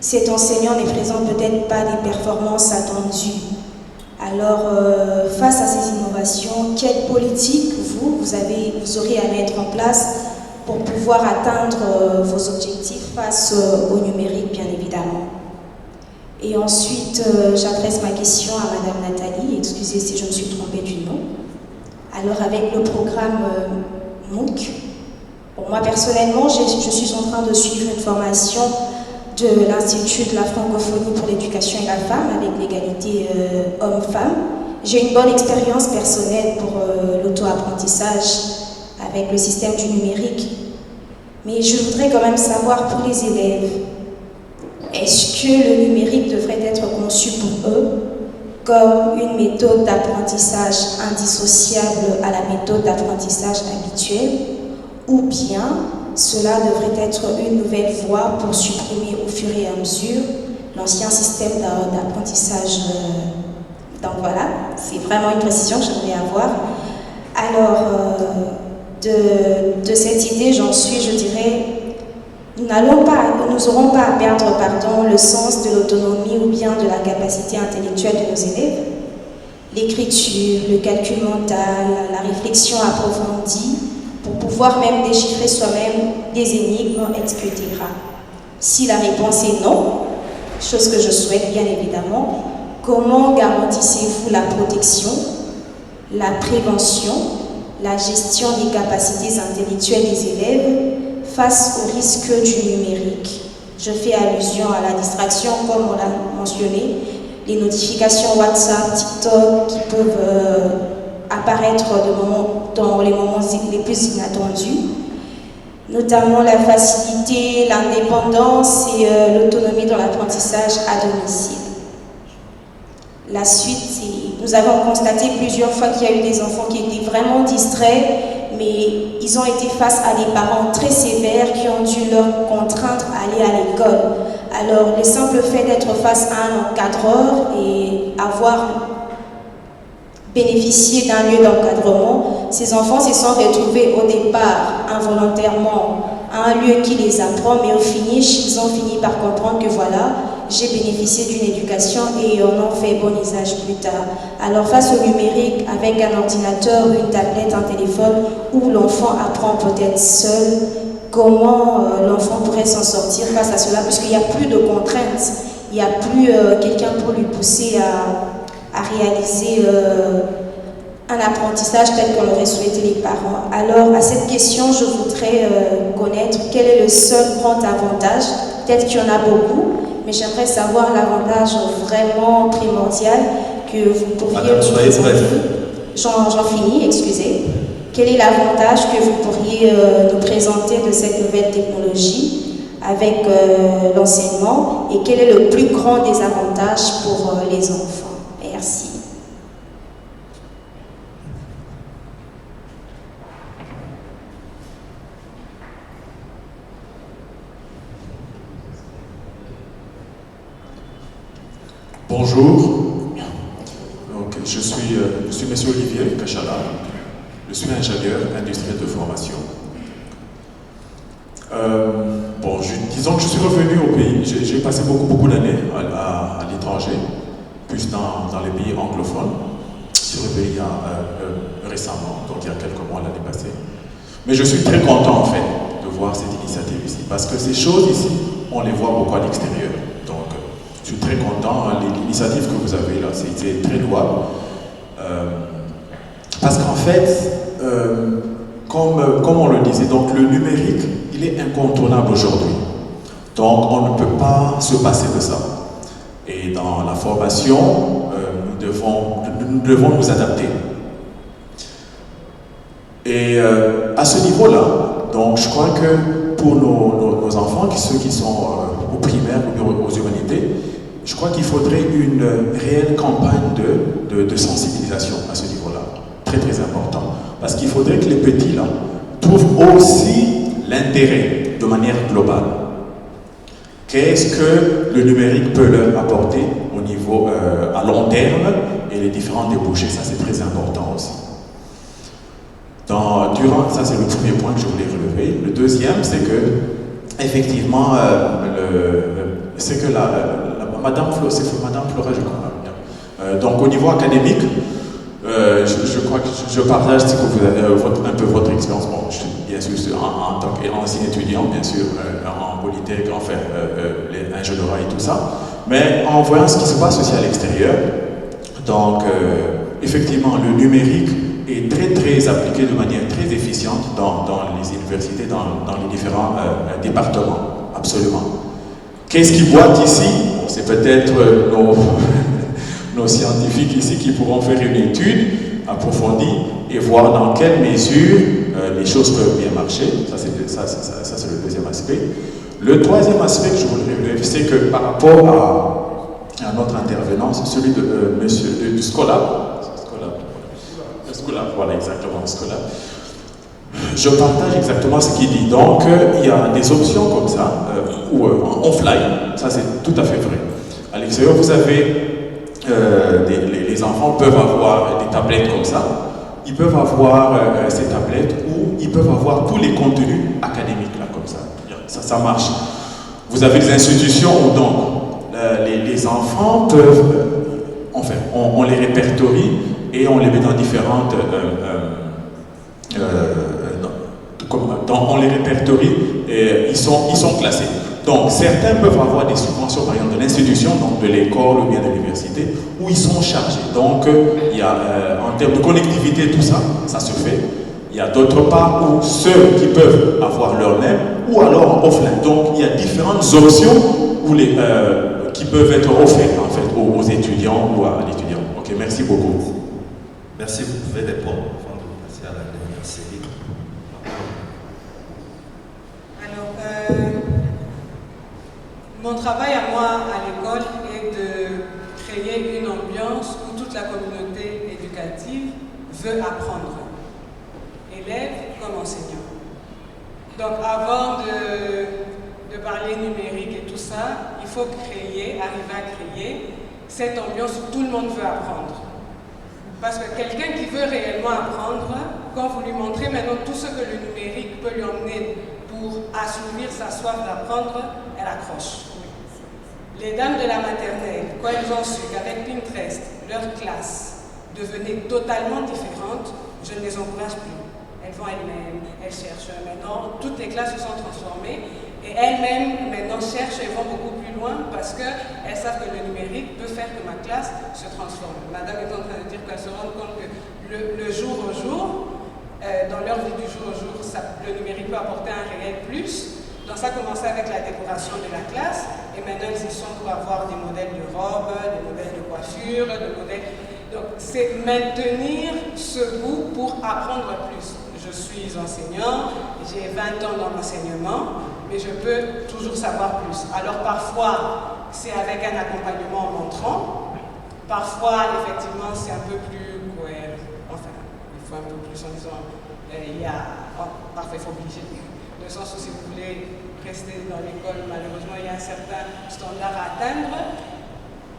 cet enseignant ne présente peut-être pas des performances attendues. Alors, face à ces innovations, quelle politique vous aurez à mettre en place pour pouvoir atteindre vos objectifs face au numérique, bien évidemment. Et ensuite, j'adresse ma question à Madame Nathalie, excusez si je me suis trompée du nom. Alors, avec le programme MOOC, pour moi personnellement, je suis en train de suivre une formation de l'Institut de la francophonie pour l'éducation et la femme, avec l'égalité homme-femme. J'ai une bonne expérience personnelle pour l'auto-apprentissage avec le système du numérique. Mais je voudrais quand même savoir pour les élèves, est-ce que le numérique devrait être conçu pour eux comme une méthode d'apprentissage indissociable à la méthode d'apprentissage habituelle, ou bien cela devrait être une nouvelle voie pour supprimer au fur et à mesure l'ancien système d'apprentissage. Donc voilà, c'est vraiment une précision que j'aimerais avoir. Alors, de cette idée, j'en suis, je dirais, nous n'aurons pas à perdre le sens de l'autonomie ou bien de la capacité intellectuelle de nos élèves. L'écriture, le calcul mental, la réflexion approfondie, pour pouvoir même déchiffrer soi-même des énigmes, etc. Si la réponse est non, chose que je souhaite bien évidemment, comment garantissez-vous la protection, la prévention, la gestion des capacités intellectuelles des élèves face au risque du numérique? Je fais allusion à la distraction, comme on l'a mentionné, les notifications WhatsApp, TikTok qui peuvent apparaître dans les moments les plus inattendus, notamment la facilité, l'indépendance et l'autonomie dans l'apprentissage à domicile. La suite, nous avons constaté plusieurs fois qu'il y a eu des enfants qui étaient vraiment distraits, mais ils ont été face à des parents très sévères qui ont dû leur contraindre à aller à l'école. Alors, le simple fait d'être face à un encadreur et avoir bénéficié d'un lieu d'encadrement, ces enfants se sont retrouvés au départ involontairement à un lieu qui les apprend, mais au finish, ils ont fini par comprendre que voilà, j'ai bénéficié d'une éducation et on en fait bon usage plus tard. Alors face au numérique, avec un ordinateur, une tablette, un téléphone, où l'enfant apprend peut-être seul, comment l'enfant pourrait s'en sortir face à cela, puisqu'il n'y a plus de contraintes, il n'y a plus quelqu'un pour lui pousser à réaliser un apprentissage tel qu'on l'aurait souhaité les parents. Alors à cette question, je voudrais connaître quel est le seul grand avantage, peut-être qu'il y en a beaucoup, mais j'aimerais savoir l'avantage vraiment primordial que vous pourriez... Madame, soyez bref. J'en finis, excusez. Quel est l'avantage que vous pourriez nous présenter de cette nouvelle technologie avec l'enseignement et quel est le plus grand désavantage pour les enfants? Merci. Bonjour, donc, je suis M. Olivier Kachala, je suis ingénieur industriel de formation. Disons que je suis revenu au pays, j'ai passé beaucoup d'années à l'étranger, plus dans les pays anglophones. Je suis revenu récemment, donc il y a quelques mois l'année passée. Mais je suis très content en fait de voir cette initiative ici, parce que ces choses ici, on les voit beaucoup à l'extérieur. Donc je suis très content, l'initiative que vous avez là, c'est très louable. Parce qu'en fait, comme on le disait, donc le numérique, il est incontournable aujourd'hui. Donc on ne peut pas se passer de ça. Et dans la formation, nous devons nous adapter. Et à ce niveau-là, donc je crois que pour nos enfants, ceux qui sont au primaire ou aux humanités, je crois qu'il faudrait une réelle campagne de sensibilisation à ce niveau-là. Très très important. Parce qu'il faudrait que les petits là trouvent aussi l'intérêt de manière globale. Qu'est-ce que le numérique peut leur apporter au niveau à long terme et les différents débouchés, ça c'est très important aussi. Ça c'est le premier point que je voulais relever. Le deuxième, c'est que effectivement, c'est que Madame Flora, je crois. Donc au niveau académique, je crois que je partage un peu votre expérience. Bon, je suis bien sûr en tant qu'ancien étudiant, bien sûr, en Polytech, enfin, l'ingénierie et tout ça. Mais en voyant ce qui se passe aussi à l'extérieur, donc effectivement, le numérique est très très appliqué de manière très efficiente dans les universités, dans les différents départements, absolument. Qu'est-ce qui boite ici? C'est peut-être nos scientifiques ici qui pourront faire une étude approfondie et voir dans quelle mesure les choses peuvent bien marcher. Ça, c'est le deuxième aspect. Le troisième aspect que je voudrais relever, c'est que par rapport à notre intervenant, c'est celui de monsieur du Scolab. Voilà, exactement, Scolab. Je partage exactement ce qu'il dit. Donc, il y a des options comme ça, ou en offline, ça c'est tout à fait vrai. À l'extérieur, vous avez, les enfants peuvent avoir des tablettes comme ça, ils peuvent avoir ces tablettes où ils peuvent avoir tous les contenus académiques, là, comme ça. Ça marche. Vous avez des institutions où donc, les enfants peuvent, enfin, on les répertorie et on les met dans différentes... on les répertorie et ils sont classés. Donc certains peuvent avoir des subventions par exemple de l'institution, donc de l'école ou bien de l'université, où ils sont chargés. Donc il y a en termes de connectivité, tout ça, ça se fait. Il y a d'autre part où ceux qui peuvent avoir leur même ou alors offline. Donc il y a différentes options où qui peuvent être offertes en fait aux étudiants ou à l'étudiant. Ok, merci beaucoup. Merci, vous pouvez répondre avant de passer à la dernière série. Alors, mon travail à moi à l'école est de créer une ambiance où toute la communauté éducative veut apprendre, élèves comme enseignants. Donc avant de parler numérique et tout ça, il faut arriver à créer cette ambiance où tout le monde veut apprendre. Parce que quelqu'un qui veut réellement apprendre, quand vous lui montrez maintenant tout ce que le numérique peut lui emmener pour assouvir sa soif d'apprendre, elle accroche. Les dames de la maternelle, quand elles ont su qu'avec Pinterest, leur classe devenait totalement différente, je ne les encourage plus. Elles vont elles-mêmes, elles cherchent. Maintenant, toutes les classes se sont transformées et elles-mêmes maintenant cherchent et vont beaucoup plus loin parce qu'elles savent que le numérique peut faire que ma classe se transforme. Madame est en train de dire qu'elle se rend compte que le jour au jour, dans leur vie du jour au jour, le numérique peut apporter un réel plus. Donc ça a commencé avec la décoration de la classe et maintenant ils y sont pour avoir des modèles de robes, des modèles de coiffure, des modèles... Donc c'est maintenir ce goût pour apprendre plus. Je suis enseignant, j'ai 20 ans dans l'enseignement, mais je peux toujours savoir plus. Alors parfois, c'est avec un accompagnement en montrant, parfois, effectivement, c'est un peu plus... Ouais, enfin, il faut un peu plus en disant, parfois il faut obliger. Dans le sens où si vous voulez rester dans l'école, malheureusement, il y a un certain standard à atteindre.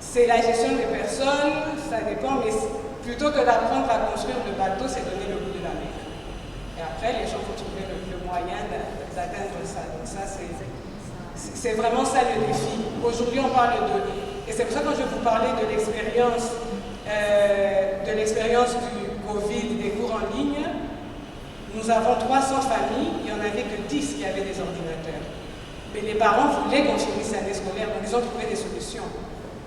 C'est la gestion des personnes, ça dépend, mais plutôt que d'apprendre à construire le bateau, c'est donner le goût de la mer. Et après, les gens vont trouver le moyen d'atteindre ça. Donc ça, c'est vraiment ça le défi. Aujourd'hui, on parle de... Et c'est pour ça que quand je vous parlais de l'expérience du Covid, des cours en ligne, Nous avons 300 familles, il n'y en avait que 10 qui avaient des ordinateurs. Mais les parents voulaient qu'on finisse l'année scolaire, donc ils ont trouvé des solutions.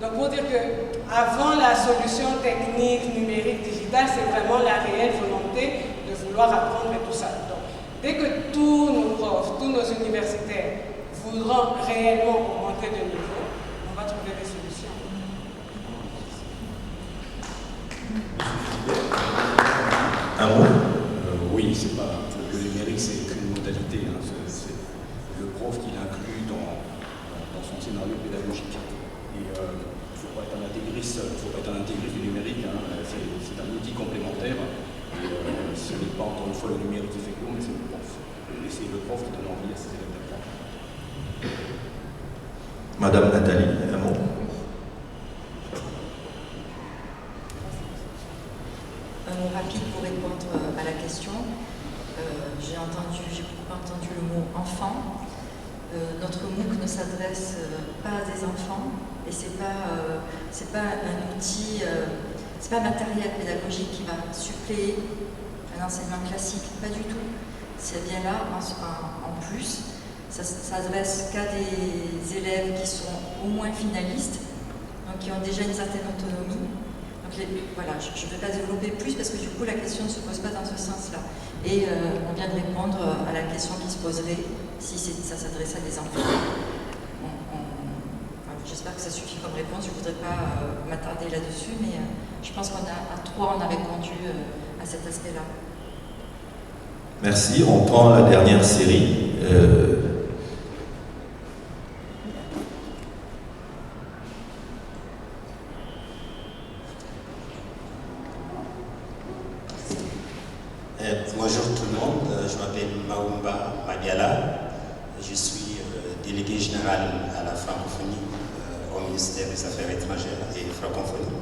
Donc pour dire qu'avant la solution technique, numérique, digitale, c'est vraiment la réelle volonté de vouloir apprendre et tout ça. Donc, dès que tous nos profs, tous nos universitaires voudront réellement augmenter de niveau, on va trouver des solutions. Un mot Oui, c'est pas, le numérique, c'est qu'une modalité. Hein, c'est le prof qui l'inclut dans son scénario pédagogique. Et il ne faut pas être un intégriste du numérique. Hein, c'est un outil complémentaire. Et ce n'est pas encore une fois le numérique qui fait que mais c'est le prof. Et c'est le prof qui donne envie à ses élèves d'apprendre. Madame Nathalie, un mot. Un mot rapide pour répondre à la question. J'ai beaucoup entendu le mot enfant. Notre MOOC ne s'adresse pas à des enfants et c'est pas un outil, c'est pas un matériel pédagogique qui va suppléer un enseignement classique, pas du tout. C'est bien là en plus. Ça s'adresse qu'à des élèves qui sont au moins finalistes, donc qui ont déjà une certaine autonomie. Donc voilà, je ne vais pas développer plus parce que du coup la question ne se pose pas dans ce sens-là. Et on vient de répondre à la question qui se poserait si ça s'adressait à des enfants. J'espère que ça suffit comme réponse, je ne voudrais pas m'attarder là-dessus, mais je pense qu'à 3 on a répondu à cet aspect-là. Merci. On prend la dernière série. Bonjour tout le monde, je m'appelle Maoumba Madiala, je suis délégué général à la francophonie au ministère des Affaires étrangères et francophonie.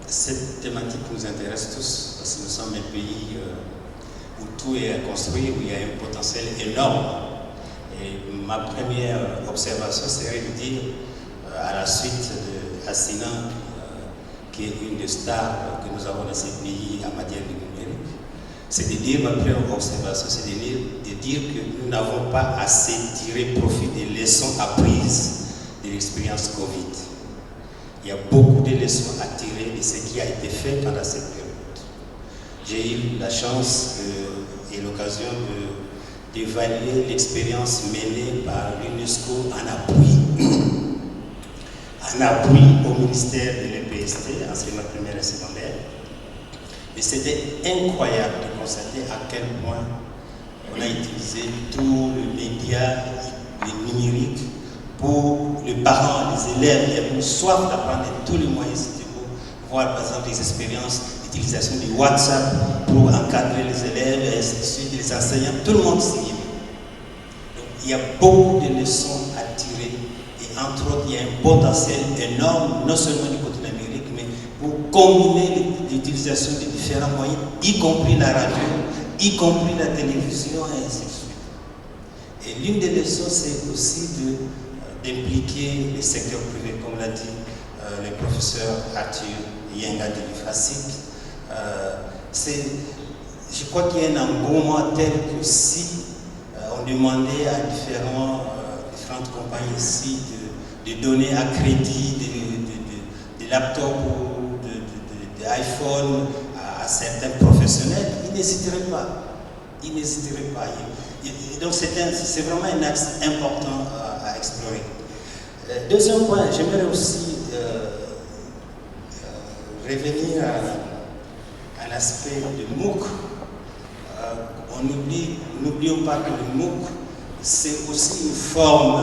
Cette thématique nous intéresse tous parce que nous sommes un pays où tout est à construire, où il y a un potentiel énorme. Et ma première observation serait de dire, à la suite de Hassina, qui est une des stars que nous avons dans ce pays en matière de numérique, c'est de dire, ma première observation, c'est de dire que nous n'avons pas assez tiré profit des leçons apprises de l'expérience Covid. Il y a beaucoup de leçons à tirer de ce qui a été fait pendant cette période. J'ai eu la chance et l'occasion d'évaluer l'expérience menée par l'UNESCO en appui au ministère de l'EPST, enseignement primaire et secondaire. Et c'était incroyable de constater à quel point on a utilisé tous les médias, les numériques, pour les parents, les élèves. Il y avait une soif d'apprendre tous les moyens pour voir par exemple les expériences d'utilisation du WhatsApp pour encadrer les élèves, et ainsi de suite, les enseignants, tout le monde s'y est mis. Donc il y a beaucoup de leçons à tirer. Et entre autres, il y a un potentiel énorme, non seulement du côté numérique, mais pour combiner l'utilisation de différents moyens, y compris la radio, y compris la télévision, et ainsi de suite. Et l'une des leçons, c'est aussi d'impliquer le secteur privé, comme l'a dit le professeur Arthur Yenga de l'UFASIC. Je crois qu'il y a un engouement tel que si on demandait à différentes compagnies ici de donner à crédit des laptops ou des iPhones à certains professionnels, ils n'hésiteraient pas. Ils n'hésiteraient pas. Et donc c'est vraiment un axe important à explorer. Deuxième point, j'aimerais aussi revenir à l'aspect de MOOC. N'oublions pas que le MOOC, c'est aussi une forme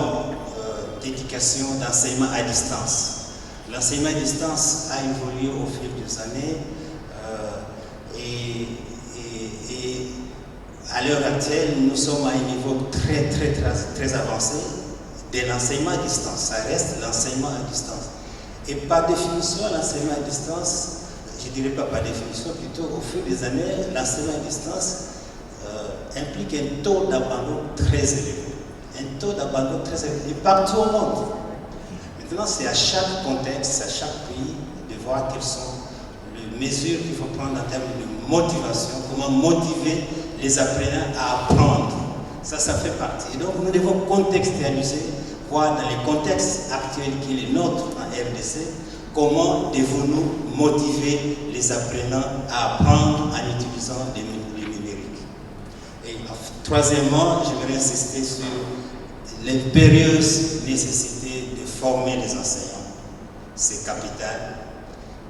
d'éducation, d'enseignement à distance. L'enseignement à distance a évolué au fil des années et à l'heure actuelle, nous sommes à un niveau très avancé de l'enseignement à distance. Ça reste l'enseignement à distance. Et par définition, l'enseignement à distance, je ne dirais pas par définition, plutôt au fil des années, l'enseignement à distance implique un taux d'abandon très élevé. Un taux d'abandon très élevé, et partout au monde. Maintenant, c'est à chaque contexte, à chaque pays, de voir quelles sont les mesures qu'il faut prendre en termes de motivation, comment motiver les apprenants à apprendre. Ça fait partie. Et donc nous devons contextualiser quoi dans les contextes actuels qui est le nôtre en RDC, comment devons-nous motiver les apprenants à apprendre en utilisant les numériques. Et troisièmement, j'aimerais insister sur l'impérieuse nécessité de former les enseignants. C'est capital.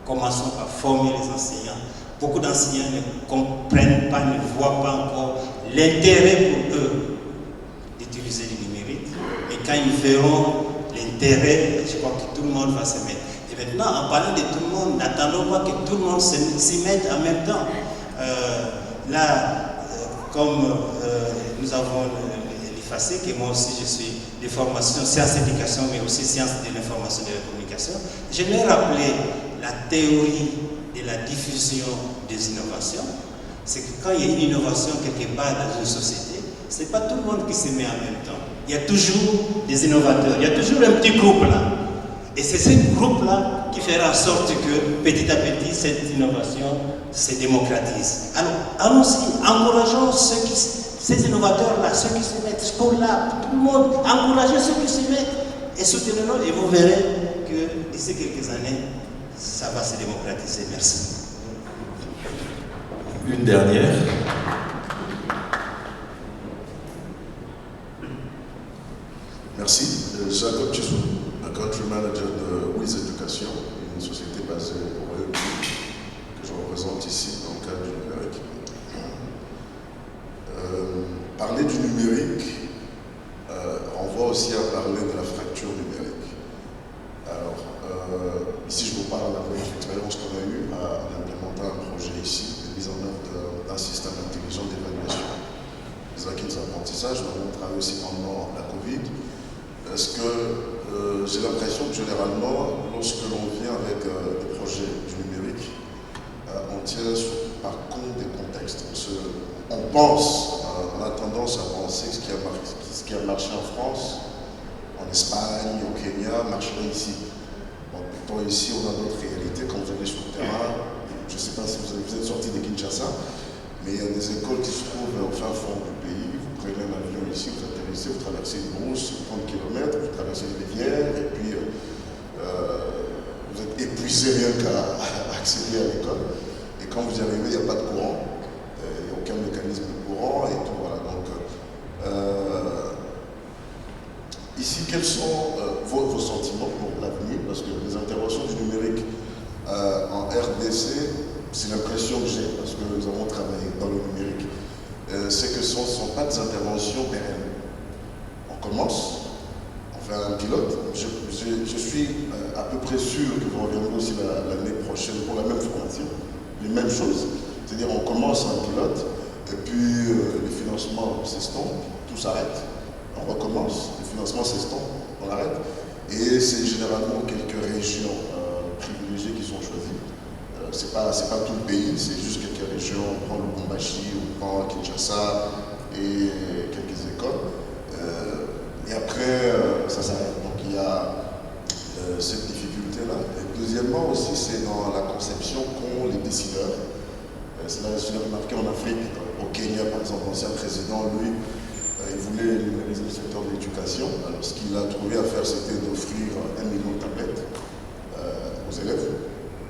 Commençons par former les enseignants. Beaucoup d'enseignants ne comprennent pas, ne voient pas encore l'intérêt pour eux d'utiliser le numérique. Et quand ils verront l'intérêt, je crois que tout le monde va se mettre. Et maintenant, en parlant de tout le monde, n'attendons pas que tout le monde s'y mette en même temps. Comme nous avons l'IFACE, que moi aussi je suis de formation sciences d'éducation, mais aussi sciences de l'information et de la communication, j'aimerais rappeler la théorie de la diffusion des innovations. C'est que quand il y a une innovation quelque part dans une société, ce n'est pas tout le monde qui se met en même temps. Il y a toujours des innovateurs, il y a toujours un petit groupe là. Et c'est ce groupe-là qui fera en sorte que petit à petit cette innovation se démocratise. Alors allons-y, encourageons ces innovateurs-là, ceux qui se mettent, scolaires, tout le monde, encouragez ceux qui se mettent et soutenez-les et vous verrez que d'ici quelques années, ça va se démocratiser. Merci. Une dernière. Merci. Jacob Chissou, le country manager de WIS Éducation, une société basée au Royaume-Uni que je représente ici dans le cadre du numérique. Parler du numérique renvoie aussi à parler de la fracture numérique. Alors, ici je vous parle avec l'expérience qu'on a eue en implémentant un projet ici, de mise en œuvre d'un système intelligent d'évaluation des acquis des apprentissages. Nous avons travaillé aussi pendant la Covid. Parce que j'ai l'impression que généralement, lorsque l'on vient avec des projets du numérique, on tient par compte des contextes. On pense, on a tendance à penser que ce qui a marché en France, en Espagne, au Kenya, marcherait ici. Bon, pourtant ici, on a d'autres réalités. Quand vous allez sur le terrain, je ne sais pas si vous êtes sorti de Kinshasa, mais il y a des écoles qui se trouvent au fin fond du pays. Vous prenez un avion ici, vous atterrissez, vous traversez une brousse, 30 km, vous traversez une rivière, et puis vous êtes épuisé rien qu'à accéder à l'école. Et quand vous y arrivez, il n'y a pas de courant, il n'y a aucun mécanisme de courant, et tout, voilà. Donc, ici, quels sont vos sentiments pour l'avenir? Parce que les interventions du numérique en RDC, c'est l'impression que j'ai, parce que nous avons travaillé dans le numérique, c'est que ce ne sont pas des interventions pérennes. On commence, on fait un pilote. Je suis à peu près sûr que vous reviendrez aussi l'année prochaine pour la même formation, les mêmes choses. C'est-à-dire on commence un pilote, et puis les financements s'estompent, tout s'arrête, on recommence, les financements s'estompent, on arrête. Et c'est généralement quelques régions privilégiées qui sont choisies. C'est pas tout le pays, c'est juste quelques régions. On prend le Lubumbashi, on prend Kinshasa et quelques écoles. Et après, ça s'arrête. Donc il y a cette difficulté-là. Et deuxièmement aussi, c'est dans la conception qu'ont les décideurs. Cela, je l'ai remarqué en Afrique, au Kenya par exemple, l'ancien président, lui, il voulait numériser le secteur de l'éducation. Alors ce qu'il a trouvé à faire, c'était d'offrir 1 million de tablettes aux élèves.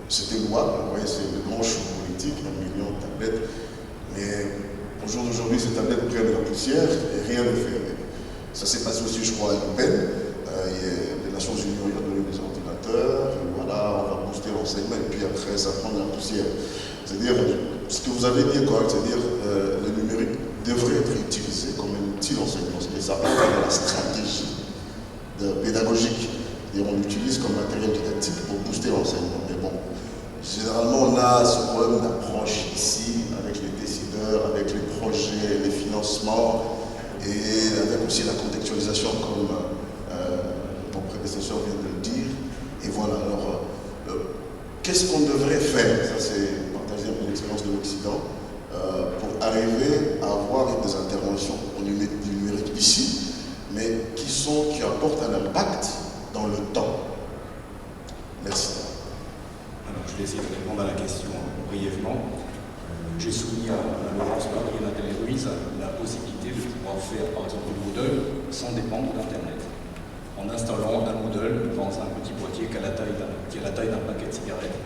C'était louable, vous voyez, c'est le manche politique, 1 million de tablettes. Mais au jour d'aujourd'hui, ces tablettes prennent de la poussière et rien ne fait avec. Ça s'est passé aussi, je crois, à l'UPEN. Les Nations Unies ont donné des ordinateurs, voilà, on va booster l'enseignement, et puis après, ça prend de la poussière. C'est-à-dire, ce que vous avez dit est correct, c'est-à-dire le numérique devrait être utilisé comme un outil d'enseignement. Et ça part dans la stratégie pédagogique. Et on l'utilise comme matériel didactique pour booster l'enseignement. Mais bon, généralement, on a ce problème d'approche ici, avec les décideurs, avec les projets, les financements, et avec aussi la contextualisation, comme mon prédécesseur vient de le dire. Et voilà, alors, qu'est-ce qu'on devrait faire? Ça, c'est partager un peu l'expérience de l'Occident, pour arriver à avoir des interventions du numérique ici, mais qui apportent un impact dans le temps. Merci. Alors, je vais essayer de répondre à la question brièvement. autorise la possibilité de pouvoir faire, par exemple, le Moodle sans dépendre d'Internet, en installant un Moodle dans un petit boîtier qui a la taille d'un paquet de cigarettes.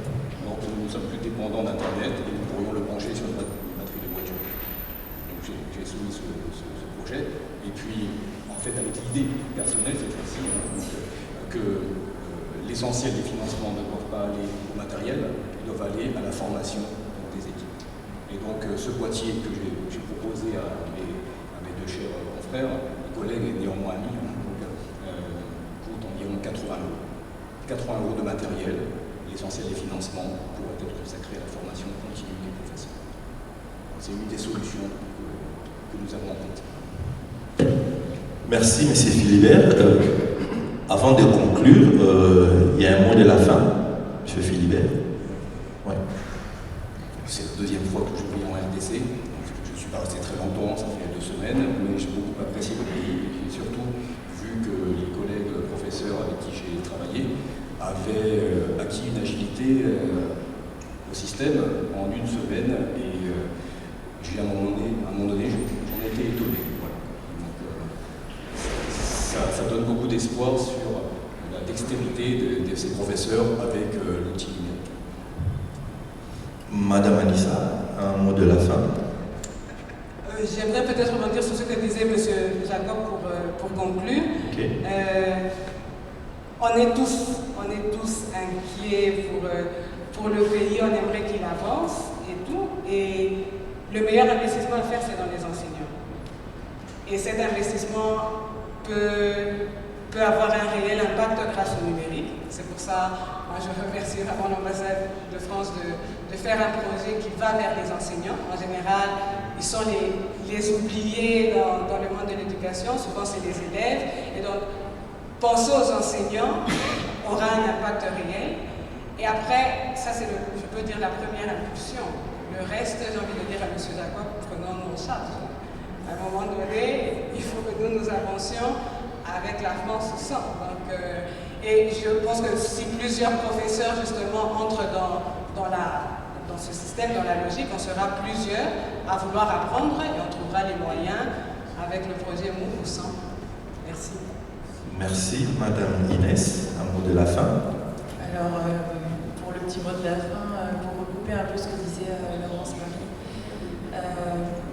Donc nous ne sommes plus dépendants d'Internet et nous pourrions le brancher sur une batterie de voiture. Donc j'ai soumis ce projet. Et puis, en fait, avec l'idée personnelle cette fois-ci, que l'essentiel des financements ne doivent pas aller au matériel, ils doivent aller à la formation des équipes. Et donc ce boîtier que j'ai proposé à mes deux chers confrères, mes collègues et néanmoins amis, coûte environ 80 euros. 80 euros de matériel, l'essentiel des financements pourrait être consacré à la formation continue des professeurs. C'est une des solutions que nous avons en tête. Merci, M. Philibert. Avant de conclure, il y a un mot de la fin, M. Philibert. Ouais. C'est la deuxième fois que je viens en RDC. Je ne suis pas resté très longtemps, ça fait 2 semaines, mais j'ai beaucoup apprécié le pays et surtout vu que les collègues professeurs avec qui j'ai travaillé avaient acquis une agilité au système en 1 semaine et j'ai à un moment donné, j'en étais étonné. Voilà. Donc, ça donne beaucoup d'espoir sur la dextérité de ces professeurs avec l'outil numérique. Madame Anissa, un mot de la fin. J'aimerais peut-être rebondir sur ce que disait M. Jacob pour conclure. Okay. On est tous inquiets pour le pays, on aimerait qu'il avance et tout. Et le meilleur investissement à faire, c'est dans les enseignants. Et cet investissement peut avoir un réel impact grâce au numérique. C'est pour ça, moi, je remercie vraiment l'ambassade de France de faire un projet qui va vers les enseignants. En général, ils sont les oubliés dans le monde de l'éducation, souvent c'est les élèves. Et donc, penser aux enseignants aura un impact réel. Et après, ça c'est, je peux dire, la première impulsion. Le reste, j'ai envie de dire à M. Jacob, prenons-nous en charge. À un moment donné, il faut que nous avancions avec la France ensemble. Donc, et je pense que si plusieurs professeurs justement entrent dans ce système, dans la logique, on sera plusieurs à vouloir apprendre et on trouvera les moyens avec le projet MOOC ou sans. Merci. Merci. Madame Inès, un mot de la fin. Alors, pour le petit mot de la fin, pour recouper un peu ce que disait Laurence Marie,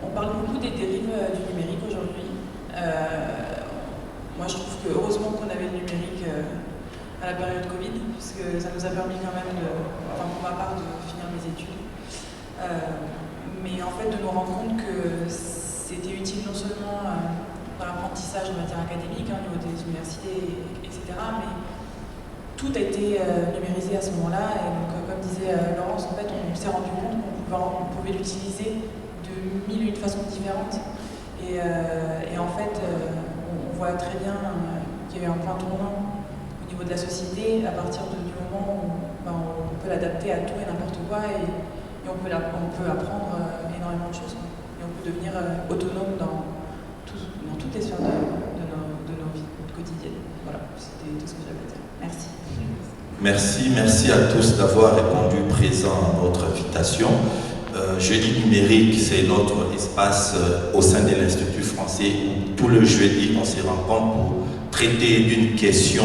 on parle beaucoup des dérives du numérique aujourd'hui. Moi, je trouve que heureusement qu'on avait le numérique à la période Covid, parce que ça nous a permis quand même, enfin pour ma part, de finir mes études. Mais en fait, de nous rendre compte que c'était utile non seulement dans l'apprentissage en matière académique, au niveau des universités, etc., mais tout a été numérisé à ce moment-là. Et donc, comme disait Laurence, en fait, on s'est rendu compte qu'on pouvait l'utiliser de 1000 et une façons différentes. Et en fait, on voit très bien qu'il y a eu un point tournant au niveau de la société à partir du moment où on peut l'adapter à tout et n'importe quoi et on peut apprendre énormément de choses. Et on peut devenir autonome dans toutes les sphères de nos vies quotidiennes. Voilà, c'était tout ce que j'avais à dire. Merci. Merci à tous d'avoir répondu présent à notre invitation. Jeudi numérique, c'est notre espace au sein de l'Institut français où tout le jeudi, on se rencontre pour traiter d'une question,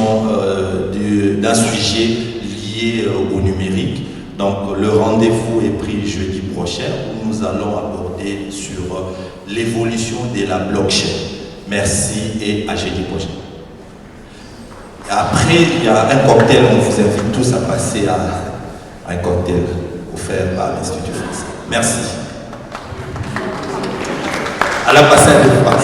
d'un sujet lié au numérique. Donc le rendez-vous est pris jeudi prochain où nous allons aborder sur l'évolution de la blockchain. Merci et à jeudi prochain. Après, il y a un cocktail, on vous invite tous à passer à un cocktail offert par l'Institut français. Merci. À l'ambassade de France.